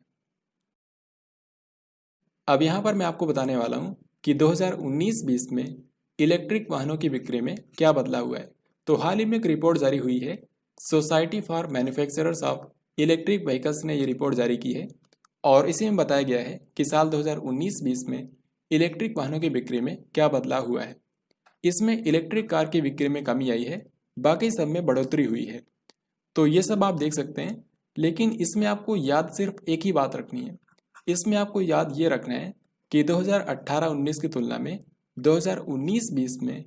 अब यहाँ पर मैं आपको बताने वाला हूँ कि 2019-20 में इलेक्ट्रिक वाहनों की बिक्री में क्या बदलाव हुआ है। तो हाल ही में एक रिपोर्ट जारी हुई है, society for manufacturers of electric vehicles ने ये रिपोर्ट जारी की है और इसी में बताया गया है कि साल 2019-20 में इलेक्ट्रिक वाहनों की बिक्री में क्या बदलाव हुआ है। इसमें इलेक्ट्रिक कार की बिक्री में कमी आई है, बाकी सब में बढ़ोतरी हुई है। तो ये सब आप देख सकते हैं, लेकिन इसमें आपको याद सिर्फ एक ही बात रखनी है। इसमें आपको याद ये रखना है कि 2018-19 की तुलना में 2019-20 में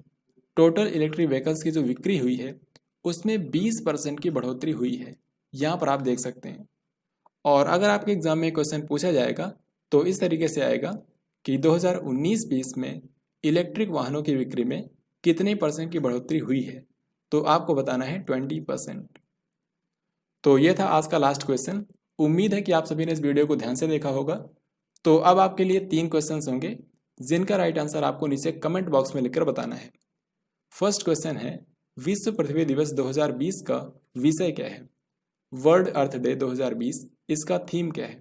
टोटल इलेक्ट्रिक व्हीकल्स की जो बिक्री हुई है उसमें 20% की बढ़ोतरी हुई है। यहाँ पर आप देख सकते हैं। और अगर आपके एग्जाम में क्वेश्चन पूछा जाएगा तो इस तरीके से आएगा कि 2019-20 में इलेक्ट्रिक वाहनों की बिक्री में कितने % की बढ़ोतरी हुई है, तो आपको बताना है 20%। तो ये था आज का लास्ट क्वेश्चन। उम्मीद है कि आप सभी ने इस वीडियो को ध्यान से देखा होगा। तो अब आपके लिए 3 क्वेश्चंस होंगे जिनका राइट आंसर आपको नीचे कमेंट बॉक्स में लिखकर बताना है। फर्स्ट क्वेश्चन है, विश्व पृथ्वी दिवस 2020 का विषय क्या है? वर्ल्ड अर्थ डे 2020 इसका थीम क्या है?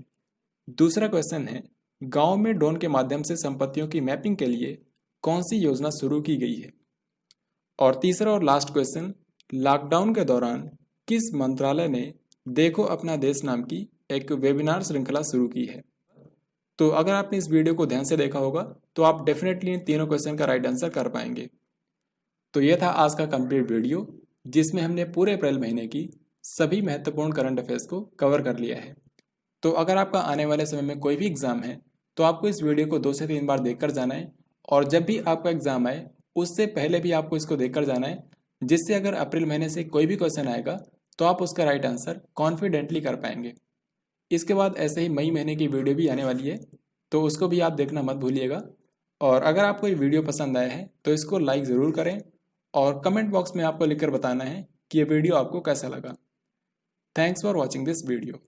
दूसरा क्वेश्चन है, गांव में ड्रोन के माध्यम से संपत्तियों की मैपिंग के लिए कौन सी योजना शुरू की गई है? और तीसरा और लास्ट क्वेश्चन, लॉकडाउन के दौरान किस मंत्रालय ने देखो अपना देश नाम की एक वेबिनार श्रृंखला शुरू की है? तो अगर आपने इस वीडियो को ध्यान से देखा होगा तो आप डेफिनेटली इन तीनों क्वेश्चन का राइट आंसर कर पाएंगे। तो यह था आज का कंप्लीट वीडियो, जिसमें हमने पूरे अप्रैल महीने की सभी महत्वपूर्ण करंट अफेयर्स को कवर कर लिया है। तो अगर आपका आने वाले समय में कोई भी एग्जाम है तो आपको इस वीडियो को 2 से 3 बार देखकर जाना है, और जब भी आपका एग्जाम आए उससे पहले भी आपको इसको देखकर जाना है, जिससे अगर अप्रैल महीने से कोई भी क्वेश्चन आएगा तो आप उसका राइट आंसर कॉन्फिडेंटली कर पाएंगे। इसके बाद ऐसे ही मई महीने की वीडियो भी आने वाली है, तो उसको भी आप देखना मत भूलिएगा। और अगर आपको ये वीडियो पसंद आया है तो इसको लाइक ज़रूर करें और कमेंट बॉक्स में आपको लिखकर बताना है कि ये वीडियो आपको कैसा लगा। Thanks for watching this video.